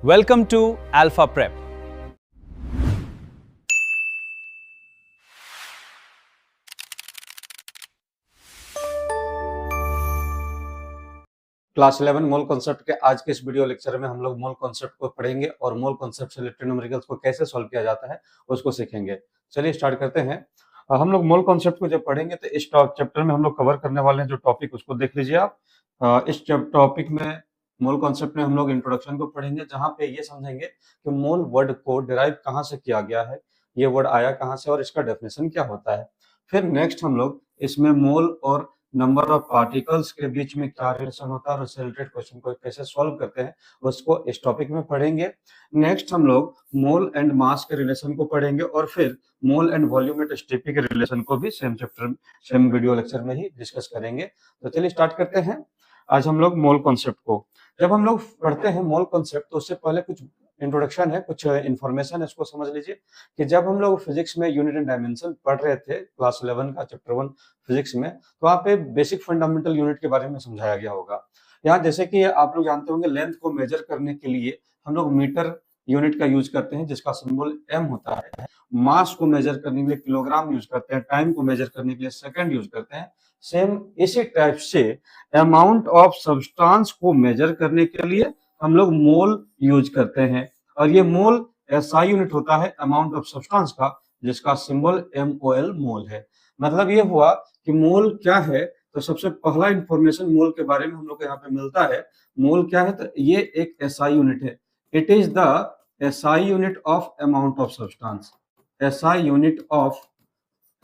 Welcome to Alpha Prep. Class 11 mole concept के आज के इस वीडियो लेक्चर में हम लोग मोल कॉन्सेप्ट को पढ़ेंगे और मोल कॉन्सेप्ट से रिलेटेड न्यूमेरिकल्स को कैसे सॉल्व किया जाता है उसको सीखेंगे। चलिए स्टार्ट करते हैं। हम लोग मोल कॉन्सेप्ट को जब पढ़ेंगे तो इस चैप्टर में हम लोग कवर करने वाले हैं जो टॉपिक उसको देख लीजिए आप। इस टॉपिक में मोल कॉन्सेप्ट में हम लोग इंट्रोडक्शन को पढ़ेंगे जहां पे ये समझेंगे कि मोल वर्ड को डिराइव कहाँ से किया गया है, ये वर्ड आया कहाँ से और इसका डेफिनेशन क्या होता है। फिर नेक्स्ट हम लोग इसमें मोल और नंबर ऑफ पार्टिकल्स के बीच में क्या रिलेशन होता है और उससे रिलेटेड क्वेश्चन को कैसे सॉल्व करते हैं उसको इस टॉपिक में पढ़ेंगे। नेक्स्ट हम लोग मोल एंड मास के रिलेशन को पढ़ेंगे और फिर mole and volume at STP के रिलेशन को भी सेम वीडियो लेक्चर में ही डिस्कस करेंगे। तो चलिए स्टार्ट करते हैं आज हम लोग मोल कॉन्सेप्ट को। जब हम लोग पढ़ते हैं मोल कॉन्सेप्ट तो उससे पहले कुछ इंट्रोडक्शन है, कुछ इन्फॉर्मेशन है, इसको समझ लीजिए कि जब हम लोग फिजिक्स में यूनिट एंड डायमेंशन पढ़ रहे थे क्लास 11 का चैप्टर 1 फिजिक्स में, तो वहाँ पे बेसिक फंडामेंटल यूनिट के बारे में समझाया गया होगा। यहाँ जैसे कि आप लोग जानते होंगे लेंथ को मेजर करने के लिए हम लोग मीटर यूनिट का यूज करते हैं जिसका सिंबल एम होता है। मास को मेजर करने के लिए किलोग्राम यूज करते हैं, टाइम को मेजर करने के लिए सेकंड यूज करते हैं। सेम इसी टाइप से अमाउंट ऑफ सब्सटेंस को मेजर करने के लिए हम लोग मोल यूज करते हैं और ये मोल एसआई यूनिट होता है अमाउंट ऑफ सब्सटेंस का जिसका सिंबल MOL मोल है। मतलब ये हुआ कि मोल क्या है, तो सबसे पहला इंफॉर्मेशन मोल के बारे में हम लोग को यहाँ पे मिलता है। मोल क्या है, तो ये एक एसआई यूनिट है। It is the SI unit of amount of substance. SI unit of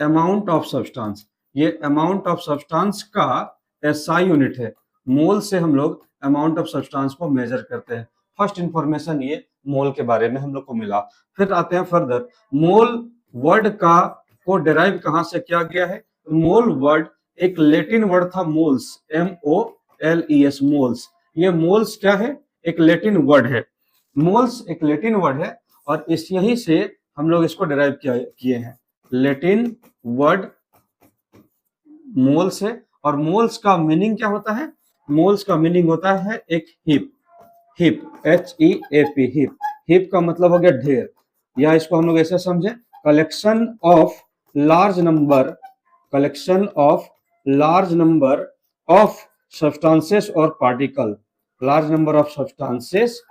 amount of substance, ये अमाउंट ऑफ सब्सटेंस का एसआई यूनिट है। मोल से हम लोग अमाउंट ऑफ सब्सटेंस को मेजर करते हैं। फर्स्ट इंफॉर्मेशन ये मोल के बारे में हम लोग को मिला। फिर आते हैं फर्दर, मोल वर्ड का को डिराइव कहां से किया गया है। मोल वर्ड एक लैटिन वर्ड था मोल्स, MOLES मोल्स। ये मोल्स क्या है, एक लैटिन वर्ड है। मोल्स एक लैटिन वर्ड है और इस यहीं से हम लोग इसको डिराइव किए हैं। लैटिन वर्ड मोल्स है और मोल्स का मीनिंग क्या होता है, मोल्स का मीनिंग होता है एक heap. Hip HEAP hip. Hip का मतलब हो गया ढेर, या इसको हम लोग ऐसे समझे collection of large number of substances और particle. Large number of substances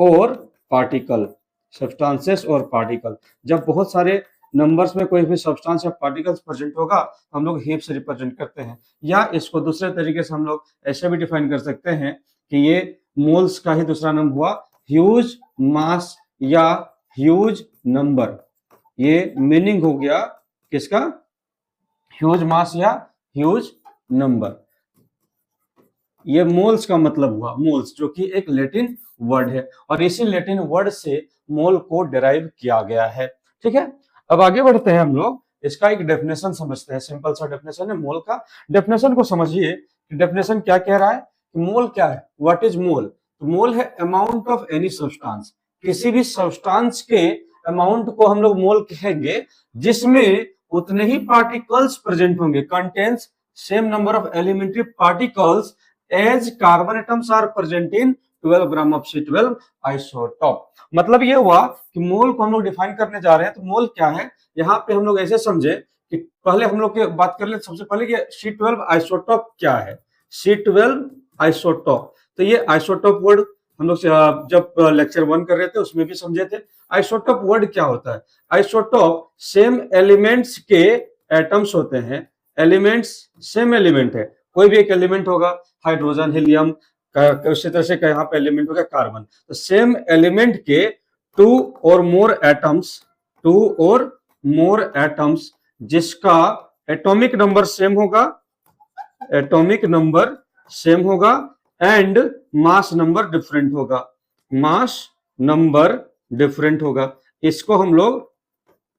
और पार्टिकल। जब बहुत सारे नंबर्स में कोई भी सब्सटेंस या पार्टिकल्स प्रेजेंट होगा हम लोग हीप से रिप्रेजेंट करते हैं। या इसको दूसरे तरीके से हम लोग ऐसे भी डिफाइन कर सकते हैं कि ये मोल्स का ही दूसरा नाम हुआ ह्यूज मास या ह्यूज नंबर। ये मीनिंग हो गया किसका, ह्यूज मास या ह्यूज नंबर। ये मोल्स का मतलब हुआ, मोल्स जो कि एक लैटिन वर्ड है और इसी लैटिन वर्ड से मोल को डिराइव किया गया है। ठीक है, अब आगे बढ़ते हैं हम लोग, इसका एक डेफिनेशन समझते हैं। सिंपल सा डेफिनेशन है मोल का। डेफिनेशन को समझिए कि डेफिनेशन क्या कह रहा है। मोल क्या है, व्हाट इज मोल। मोल है अमाउंट ऑफ एनी सब्सटेंस। किसी भी सब्सटेंस के अमाउंट को हम लोग मोल कहेंगे जिसमें उतने ही पार्टिकल्स प्रेजेंट होंगे। Contains same number of elementary particles as carbon atoms are present in 12 gram of C12 isotope. मतलब ये हुआ कि मोल को हम लोग डिफाइन करने जा रहे हैं। तो मोल क्या है, यहाँ पे हम लोग ऐसे समझे कि पहले हम लोग बात कर ले सबसे पहले कि C12 आइसोटॉप क्या है। C12 आइसोटॉप, तो ये आइसोटॉप वर्ड हम लोग जब लेक्चर 1 कर रहे थे उसमें भी समझे थे। आइसोटॉप वर्ड क्या होता है, आइसोटॉप सेम एलिमेंट्स के एटम्स होते हैं। एलिमेंट्स सेम एलिमेंट है, कोई भी एक एलिमेंट होगा, हाइड्रोजन, हीलियम, उसी तरह से यहाँ पे एलिमेंट होगा कार्बन। तो सेम एलिमेंट के टू और मोर एटम्स जिसका एटॉमिक नंबर सेम होगा एंड मास नंबर डिफरेंट होगा। इसको हम लोग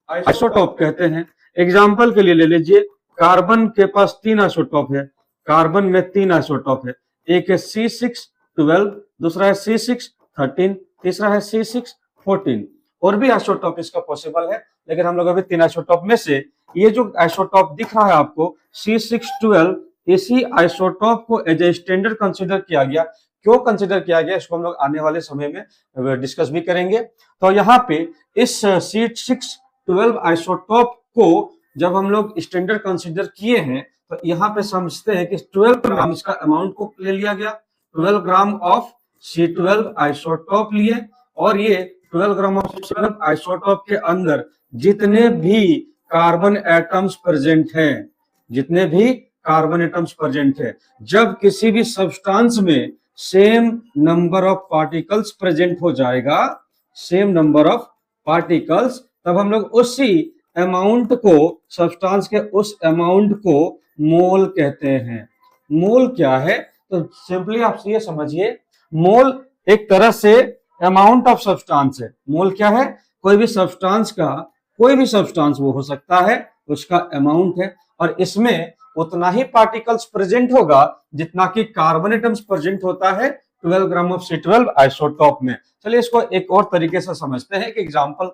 आइसोटॉप कहते हैं। एग्जाम्पल के लिए ले लीजिए, कार्बन के पास 3 आइसोटॉप है। कार्बन में 3 आइसोटॉप है, एक है C612, दूसरा है C613, तीसरा है C614। और भी आइसोटॉप इसका पॉसिबल है, लेकिन हम लोग अभी 3 आइसोटॉप में से ये जो आइसोटॉप दिख रहा है आपको C612, इसी आइसोटॉप को एज ए स्टैंडर्ड कंसीडर किया गया क्यों कंसिडर किया गया, इसको हम लोग आने वाले समय में डिस्कस भी करेंगे। तो यहाँ पे इस C612 आइसोटोप को जब हम लोग स्टैंडर्ड कंसिडर किए हैं तो यहाँ पे समझते हैं कि 12 ग्राम इसका अमाउंट को ले लिया गया, 12 ग्राम ऑफ C12 आइसोटोप लिए, और ये 12 ग्राम ऑफ C12 आइसोटोप के अंदर जितने भी कार्बन एटम्स प्रेजेंट हैं, जितने भी कार्बन एटम्स प्रेजेंट है, जब किसी भी सब्सटेंस में same number of particles present हो जाएगा, सेम नंबर ऑफ पार्टिकल्स, तब हम लोग उसी अमाउंट को, सब्सटेंस के उस अमाउंट को मोल कहते हैं। मोल क्या है, तो सिंपली आप ये समझिए, मोल एक तरह से अमाउंट ऑफ सब्सटेंस है। मोल क्या है, कोई भी सब्सटेंस का, कोई भी सब्सटेंस वो हो सकता है, उसका अमाउंट है, और इसमें उतना ही पार्टिकल्स प्रेजेंट होगा जितना कि कार्बन एटम्स प्रेजेंट होता है 12 ग्राम ऑफ C12 आइसोटोप में। चलिए इसको एक और तरीके से समझते हैं, एक एग्जांपल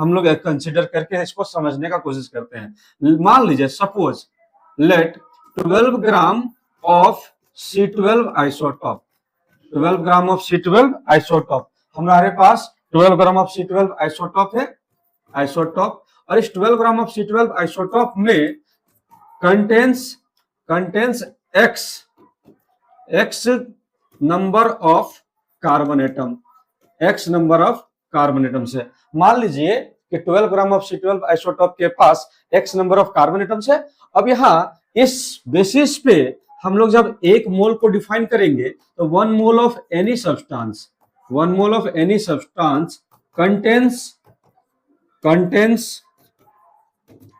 हम लोग कंसीडर करके इसको समझने का कोशिश करते हैं। मान लीजिए, suppose let 12 gram of C12 isotope, 12 gram of C12 isotope, हमारे पास 12 ग्राम ऑफ C12 आइसोटोप है, आइसोटोप, और इस 12 ग्राम ऑफ C12 आइसोटोप में contains x number of carbon atom, x number of carbon atoms है। मान लीजिए कि 12 ग्राम ऑफ C12 आइसोटोप के पास x number of carbon atoms है। अब यहाँ इस बेसिस पे हम लोग जब एक मोल को डिफाइन करेंगे तो 1 mole of any substance, 1 mole of any substance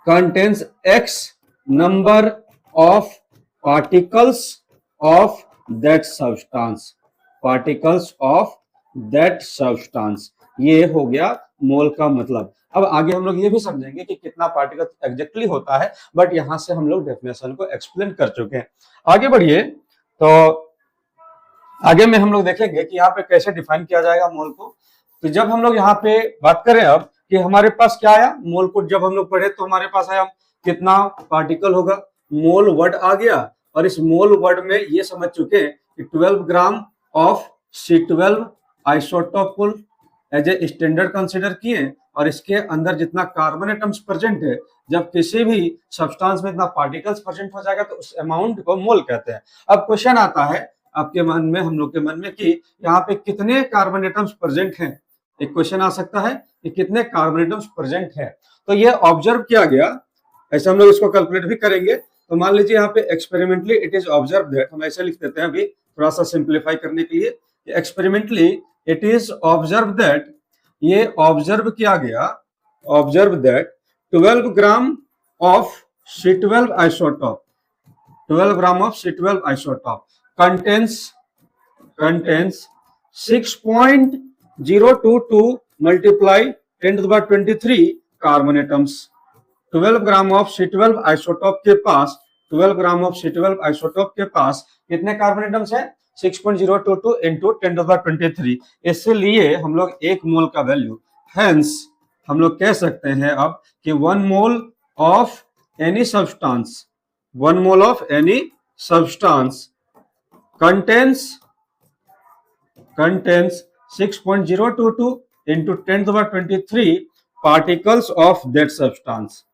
contains x number of particles of that substance, particles of that substance, ये हो गया मोल का मतलब। अब आगे हम लोग ये भी समझेंगे कि कितना पार्टिकल एग्जैक्टली होता है, बट यहां से हम लोग डेफिनेशन को एक्सप्लेन कर चुके हैं। आगे बढ़िए, तो आगे में हम लोग देखेंगे कि यहाँ पे कैसे डिफाइन किया जाएगा मोल को। तो जब हम लोग यहाँ पे बात करें अब कि हमारे पास क्या आया, मोल को जब हम लोग पढ़े तो हमारे पास आया कितना पार्टिकल होगा, मोल वर्ड आ गया, और इस मोल वर्ड में ये समझ चुके हैं कि 12 ग्राम ऑफ C12 आइसोटोप को एज ए स्टैंडर्ड कंसीडर किए, और इसके अंदर जितना कार्बन एटम्स प्रेजेंट है, जब किसी भी सब्सटेंस में इतना पार्टिकल्स प्रेजेंट हो जाएगा तो उस अमाउंट को मोल कहते हैं। अब क्वेश्चन आता है आपके मन में, हम लोग के मन में, कि यहाँ पे कितने कार्बन एटम्स प्रेजेंट हैं। एक क्वेश्चन आ सकता है कि कितने कार्बन एटम्स प्रेजेंट है, तो ये ऑब्जर्व किया गया, ऐसे हम लोग इसको कैलकुलेट भी करेंगे। तो मान लीजिए यहाँ पे experimentally it is observe that, हम ऐसे लिख देते हैं अभी थोड़ा सा सिंप्लीफाई करने के लिए, experimentally it is observe that, ये ऑब्जर्व किया गया, observe that 12 gram of C12 isotope, 12 gram of C12 isotope contains 6.022 multiply 10 to the power 23 carbon atoms. 12 gram of C12 isotope के पास, 12 ग्राम ऑफ C12 आइसोटोप के पास कितने carbon atoms हैं, 6.022 into 10 to the power 23। इसलिए हम लोग एक मोल का value, hence हम लोग कह सकते हैं अब कि 1 mole of any substance, 1 mole of any substance contains 6.022 into 10 to the power 23 particles of that substance,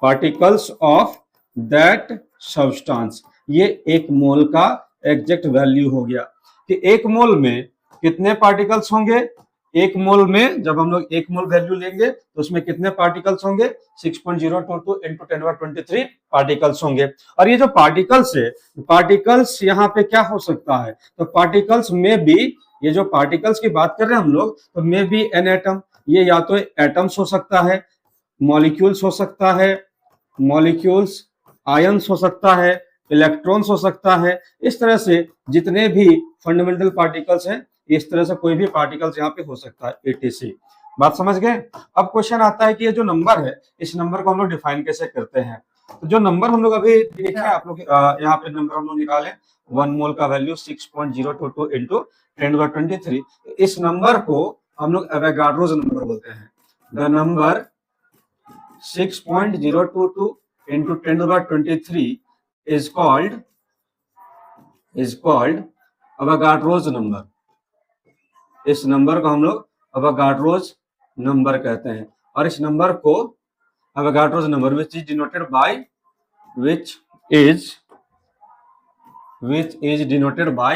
particles of that substance। ये एक मोल का एग्जैक्ट वैल्यू हो गया कि एक मोल में कितने पार्टिकल्स होंगे। एक मोल में जब हम लोग एक मोल वैल्यू लेंगे तो उसमें कितने पार्टिकल्स होंगे, 6.022 into 10 to the power 23 particles होंगे। और ये जो पार्टिकल्स है, पार्टिकल्स यहाँ पे क्या हो सकता है, तो पार्टिकल्स में भी, ये जो पार्टिकल्स की बात कर रहे हैं हम लोग, तो मे बी एन एटम, ये या तो एटम्स हो सकता है, मॉलिक्यूल्स हो सकता है, मॉलिक्यूल्स, आयंस हो सकता है, इलेक्ट्रॉन्स हो सकता है। इस तरह से जितने भी फंडामेंटल पार्टिकल्स हैं, इस तरह से कोई भी पार्टिकल्स यहाँ पे हो सकता है, etc। बात समझ गए। अब क्वेश्चन आता है कि ये जो नंबर है, इस नंबर को हम लोग डिफाइन कैसे करते हैं। तो जो नंबर हम लोग अभी देखे आप लोग, यहाँ पे नंबर हम लोग निकाले, 1 मोल का value 6.022 into 10 to the power 23। इस नंबर को हम लोग एवोगाड्रोस नंबर बोलते हैं। The number 6.022 into 10 to the power 23 is called Avogadro's number, इस नंबर को हम लोग अवोगाड्रोज नंबर कहते हैं। और इस नंबर को Avogadro's number which is denoted by which is denoted by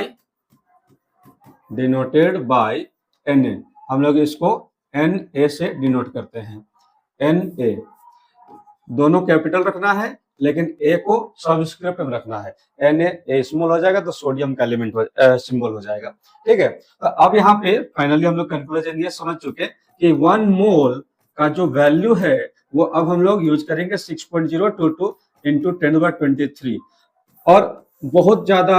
Na। हम लोग इसको Na से डिनोट करते हैं। Na दोनों कैपिटल रखना है, लेकिन A को सबस्क्रिप्ट में रखना है। Na A स्मॉल हो जाएगा तो सोडियम का एलिमेंट सिंबल हो जाएगा। ठीक है, तो अब यहाँ पे फाइनली हम लोग कंक्लूजन ये समझ चुके कि 1 मोल का जो वैल्यू है वो अब हम लोग यूज करेंगे 6.022 इंटू 10⁻23। और बहुत ज्यादा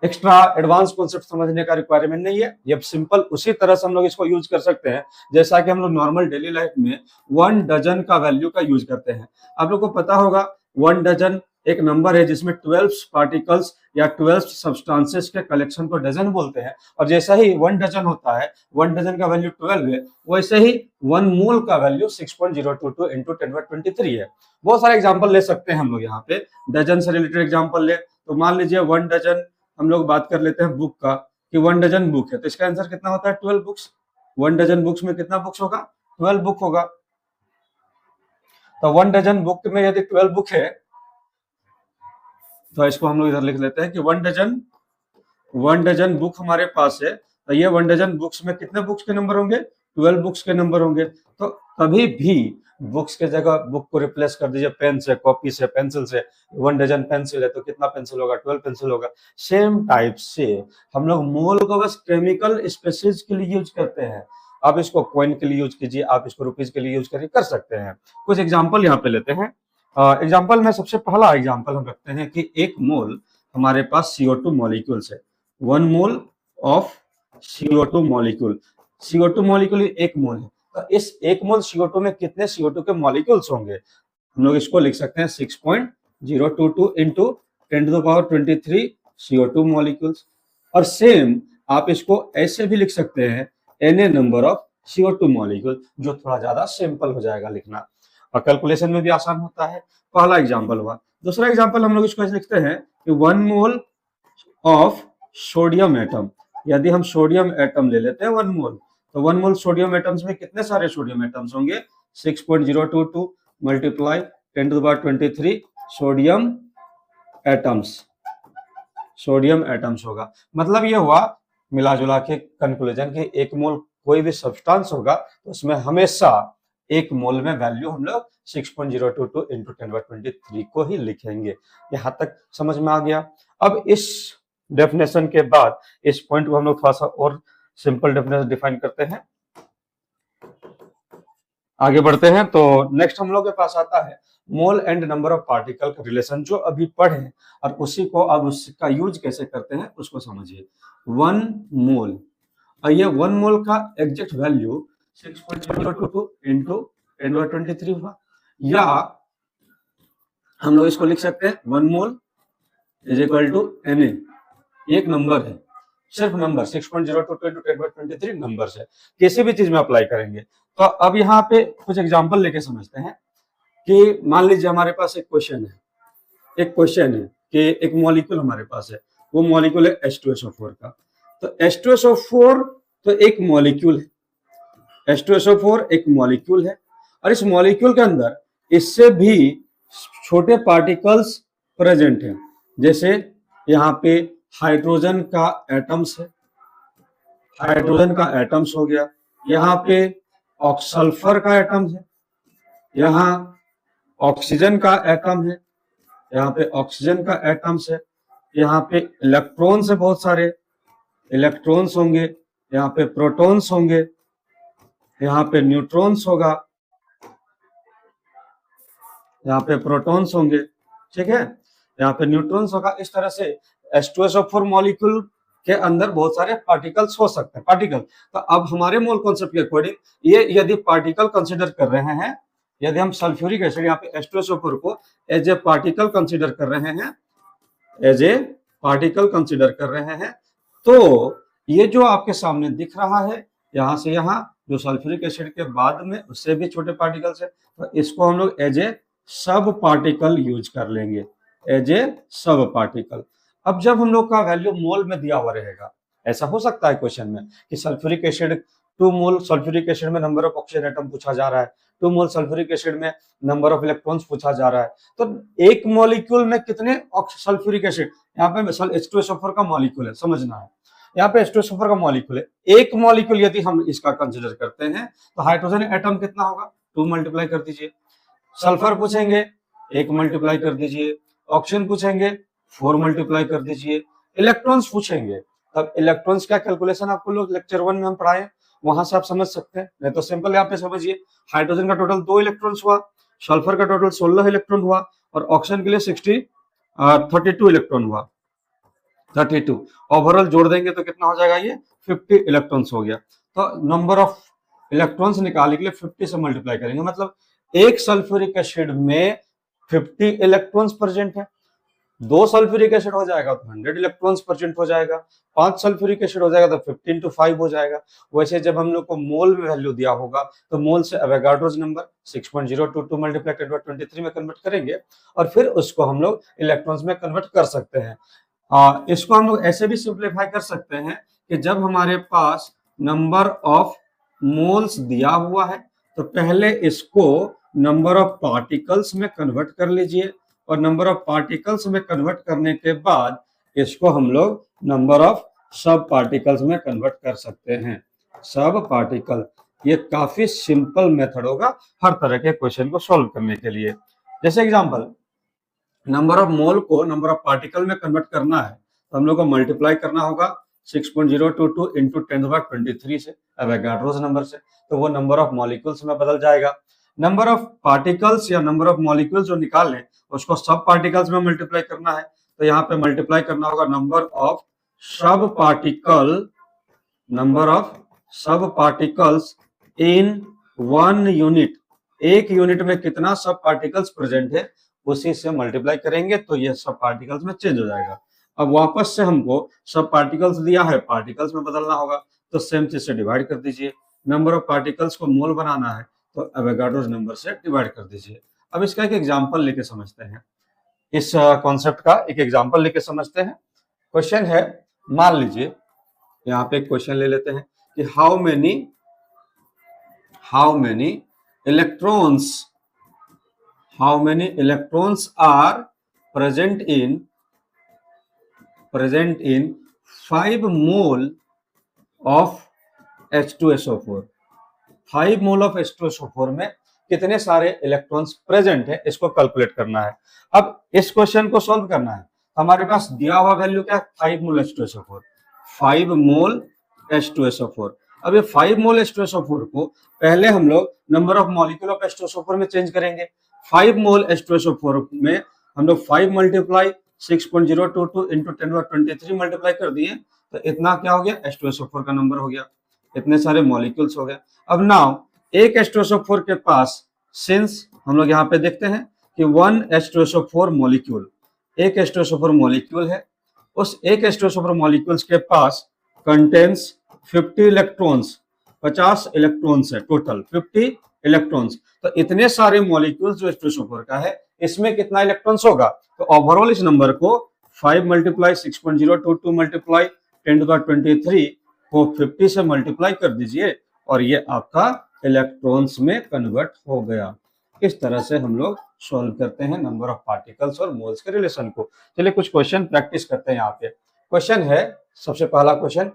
एक्स्ट्रा एडवांस कॉन्सेप्ट समझने का रिक्वायरमेंट नहीं है, ये सिंपल उसी तरह से हम लोग इसको यूज कर सकते हैं जैसा कि हम लोग नॉर्मल डेली लाइफ में 1 डजन का वैल्यू का यूज करते हैं। आप लोग को पता होगा 1 डजन एक नंबर है जिसमें 12 पार्टिकल्स या 12 सब्सटेंसेस के कलेक्शन को डजन बोलते हैं। और जैसा ही 1 डजन होता है, 1 डजन का वैल्यू 12 है, वैसे ही 1 मोल का वैल्यू 6.022 इंटू 10⁻23 है। बहुत सारे एग्जाम्पल ले सकते हैं हम लोग यहाँ पे, डजन से रिलेटेड एग्जाम्पल ले तो मान लीजिए 1 डजन हम लोग बात कर लेते हैं बुक का कि 1 डजन बुक है, तो इसका आंसर कितना होता है 12 बुक्स। 1 डजन बुक्स में कितना बुक्स होगा 12 बुक होगा। तो 1 डजन बुक में यदि 12 बुक है तो इसको हम लोग इधर लिख लेते हैं कि 1 डजन बुक हमारे पास है, तो ये 1 डजन बुक्स में कितने बुक्स के नंबर होंगे 12 बुक्स के नंबर होंगे। तो कभी भी बुक्स के जगह बुक को रिप्लेस कर दीजिए पेन से, कॉपी से, पेंसिल से। 1 डजन पेंसिल है तो कितना पेंसिल होगा 12 पेंसिल होगा। सेम टाइप से हम लोग मोल को बस केमिकल स्पेसीज के लिए यूज करते हैं। आप इसको कॉइन के लिए यूज कीजिए, आप इसको रुपीज के लिए यूज करिए, कर सकते हैं। कुछ एग्जाम्पल यहाँ पे लेते हैं। एग्जाम्पल में सबसे पहला एग्जाम्पल हम रखते हैं कि 1 मोल हमारे पास CO2 मॉलिक्यूल्स है। 1 mole of CO2 molecule, CO2 molecule 1 मोल है, तो इस 1 मोल CO2 में कितने CO2 के मॉलिक्यूल्स होंगे। हम लोग इसको लिख सकते हैं 6.022 इंटू 10⁻23 CO2 मॉलिक्यूल्स। और सेम आप इसको ऐसे भी लिख सकते हैं Na number of CO2 molecule, जो थोड़ा ज्यादा सिंपल हो जाएगा लिखना और कैलकुलेशन में भी आसान होता है। पहला एग्जाम्पल हुआ। दूसरा एग्जाम्पल हम लोग इसको ऐसे लिखते हैं कि 1 मोल ऑफ सोडियम एटम। यदि हम सोडियम एटम ले लेते हैं 1 मोल, तो 1 मोल सोडियम एटम्स में कितने सारे सोडियम एटम्स होंगे 6.022 मल्टीप्लाई 10⁻23 सोडियम एटम्स होगा। मतलब ये हुआ मिला जुला के कंक्लूजन कि 1 मोल कोई भी सब्सटेंस होगा तो उसमें हमेशा 1 मोल में वैल्यू हम लोग 6.022 इंटू 10⁻23 को ही लिखेंगे। यहाँ तक समझ में आ गया। अब इस डेफिनेशन के बाद इस पॉइंट को हम लोग थोड़ा सा और सिंपल डेफिनेशन डिफाइन करते हैं, आगे बढ़ते हैं। तो नेक्स्ट हम लोग के पास आता है mole and number of particle का रिलेशन, जो अभी पढ़े और उसी को अब उसका यूज कैसे करते हैं उसको समझिए। 1 मोल, और ये 1 मोल का एग्जैक्ट वैल्यू 6.022 इंटू 10⁻23 हुआ। या हम लोग इसको लिख सकते हैं 1 mole is equal to Na, एक नंबर है, सिर्फ नंबर 6.022 इंटू 10⁻23 नंबर है, किसी भी चीज में अप्लाई करेंगे। तो अब यहाँ पे कुछ एग्जांपल लेके समझते हैं कि मान लीजिए हमारे पास एक क्वेश्चन है कि एक मॉलिक्यूल हमारे पास है, वो मॉलिक्यूल है H2SO4 का। तो H2SO4 तो एक मॉलिक्यूल है, H2SO4 एक मॉलिक्यूल है, और इस मॉलिक्यूल के अंदर इससे भी छोटे पार्टिकल्स प्रेजेंट हैं। जैसे यहाँ पे हाइड्रोजन का एटम्स है, हाइड्रोजन का एटम्स हो गया, यहाँ पे सल्फर का एटम्स है, यहाँ ऑक्सीजन का एटम है, यहाँ पे ऑक्सीजन का एटम्स है, यहाँ पे इलेक्ट्रॉन्स है, बहुत सारे इलेक्ट्रॉन्स होंगे, यहाँ पे प्रोटॉन्स होंगे, यहाँ पे न्यूट्रॉन्स होगा, यहाँ पे प्रोटॉन्स होंगे, ठीक है, यहाँ पे न्यूट्रॉन्स होगा। इस तरह से H2SO4 मॉलिक्यूल के अंदर बहुत सारे पार्टिकल्स हो सकते हैं। पार्टिकल, तो अब हमारे मोल कॉन्सेप्ट के अकॉर्डिंग ये यदि पार्टिकल कंसीडर कर रहे हैं, यदि हम सल्फ्यूरिक एसिड यहाँ पे H2SO4 को एज ए पार्टिकल कंसीडर कर रहे हैं, एज ए पार्टिकल कंसीडर कर रहे हैं, तो ये जो आपके सामने दिख रहा है यहाँ से यहाँ, जो सल्फ्यूरिक एसिड के बाद में उससे भी छोटे पार्टिकल्स है, तो इसको हम लोग एज ए सब पार्टिकल यूज कर लेंगे, एज ए सब पार्टिकल। अब जब हम लोग का वैल्यू मोल में दिया हुआ रहेगा, ऐसा हो सकता है क्वेश्चन में कि सल्फ्यूरिक एसिड 2 मोल सल्फ्यूरिक एसिड में नंबर ऑफ ऑक्सीजन एटम पूछा जा रहा है, 2 मोल सल्फ्यूरिक एसिड में नंबर ऑफ इलेक्ट्रॉन्स पूछा जा रहा है, तो एक मॉलिक्यूल में कितने सल्फ्यूरिक एसिड, यहाँ पे H2SO4 का मॉलिक्यूल है, समझना है, यहाँ पे H2SO4 का मॉलिक्यूल है, एक मॉलिक्यूल यदि हम इसका कंसिडर करते हैं तो हाइड्रोजन एटम कितना होगा, 2 मल्टीप्लाई कर दीजिए, सल्फर पूछेंगे 1 मल्टीप्लाई कर दीजिए, ऑक्सीजन पूछेंगे 4 मल्टीप्लाई कर दीजिए, इलेक्ट्रॉन्स पूछेंगे, तब इलेक्ट्रॉन्स का कैलकुलेशन आपको लोग लेक्चर 1 में हम पढ़ाए, वहां से आप समझ सकते हैं, नहीं तो सिंपल यहाँ पे समझिए, हाइड्रोजन का टोटल 2 इलेक्ट्रॉन्स हुआ, सल्फर का टोटल 16 इलेक्ट्रॉन हुआ और ऑक्सीजन के लिए 32 इलेक्ट्रॉन हुआ, 32 ओवरऑल जोड़ देंगे तो कितना हो जाएगा, ये 50 इलेक्ट्रॉन्स हो गया। तो नंबर ऑफ इलेक्ट्रॉन्स निकालने के लिए 50 से मल्टीप्लाई करेंगे, मतलब एक सल्फ्यूरिक एसिड में 50 इलेक्ट्रॉन्स प्रेजेंट है, 2 सल्फ्यूरिक एसिड हो जाएगा तो 100 इलेक्ट्रॉन्स प्रेजेंट हो जाएगा, 5 सल्फ्यूरिक एसिड हो जाएगा तो 15 into 5 हो जाएगा। वैसे जब हम लोग को मोल में वैल्यू दिया होगा तो मोल से एवोगाड्रोस नंबर 6.022 मल्टीप्लाई 1023 में कन्वर्ट करेंगे और फिर उसको हम लोग इलेक्ट्रॉन्स में कन्वर्ट कर सकते हैं। इसको हम लोग ऐसे भी सिंप्लीफाई कर सकते हैं कि जब हमारे पास नंबर ऑफ मोल्स दिया हुआ है तो पहले इसको नंबर ऑफ पार्टिकल्स में कन्वर्ट कर लीजिए और नंबर ऑफ पार्टिकल्स में कन्वर्ट करने के बाद इसको हम लोग नंबर ऑफ सब पार्टिकल्स में कन्वर्ट कर सकते हैं। सब पार्टिकल, ये काफी सिंपल मेथड होगा हर तरह के क्वेश्चन को सॉल्व करने के लिए। जैसे एग्जांपल, नंबर ऑफ मोल को नंबर ऑफ पार्टिकल में कन्वर्ट करना है तो हम लोग को मल्टीप्लाई करना होगा 6.022 इंटू 1023 से, एवोगाड्रोस नंबर से, तो वो नंबर ऑफ मॉलिक्यूल्स में बदल जाएगा। नंबर ऑफ पार्टिकल्स या नंबर ऑफ मॉलिक्यूल्स जो निकाल लें उसको सब पार्टिकल्स में मल्टीप्लाई करना है, तो यहाँ पे मल्टीप्लाई करना होगा नंबर ऑफ सब पार्टिकल्स इन 1 यूनिट, एक यूनिट में कितना सब पार्टिकल्स प्रेजेंट है उसी से मल्टीप्लाई करेंगे तो ये सब पार्टिकल्स में चेंज हो जाएगा। अब वापस से हमको सब पार्टिकल्स दिया है, पार्टिकल्स में बदलना होगा तो सेम चीज से डिवाइड कर दीजिए, नंबर ऑफ पार्टिकल्स को मोल बनाना है तो एवोगाड्रोस नंबर से डिवाइड कर दीजिए। अब इसका एक एग्जांपल लेके समझते हैं, इस कॉन्सेप्ट का एक एग्जांपल लेके समझते हैं। क्वेश्चन है, मान लीजिए यहाँ पे एक क्वेश्चन ले लेते हैं कि how many electrons are present in 5 mole of H2SO4, 5 mole of H2SO4 में कितने सारे इलेक्ट्रॉन्स प्रेजेंट है, इसको कैलकुलेट करना है। अब इस क्वेश्चन को सॉल्व करना है, हमारे पास दिया हुआ वैल्यू क्या है, 5 मोल H2SO4, 5 मोल H2SO4। अब ये 5 मोल H2SO4 को पहले हम लोग number of molecule of H2SO4 में चेंज करेंगे। 5 मोल H2SO4 में हम लोग 5 मल्टीप्लाई 6.022 इंटू 1023 मल्टीप्लाई कर दिए तो इतना क्या हो गया, H2SO4 का नंबर हो गया, इतने सारे मॉलिक्यूल्स हो गए। अब नाउ एक H2SO4 के पास, सिंस हम लोग यहाँ पे देखते हैं कि 1 H2SO4 मॉलिक्यूल, एक H2SO4 मॉलिक्यूल है, उस एक H2SO4 मॉलिक्यूल्स के पास कंटेन्स 50 इलेक्ट्रॉन्स, 50 इलेक्ट्रॉन्स है टोटल, 50 इलेक्ट्रॉन्स, तो इतने सारे मॉलिक्यूल्स जो H2SO4 का है इसमें कितना इलेक्ट्रॉन्स होगा, तो ओवरऑल इस नंबर को 5 मल्टीप्लाई 6.022 मल्टीप्लाई 1023 को 50 से मल्टीप्लाई कर दीजिए और ये आपका इलेक्ट्रॉन्स में कन्वर्ट हो गया। इस तरह से हम लोग सॉल्व करते हैं नंबर ऑफ पार्टिकल्स और मोल्स के रिलेशन को। चलिए कुछ क्वेश्चन प्रैक्टिस करते हैं। यहाँ पे क्वेश्चन है, सबसे पहला question,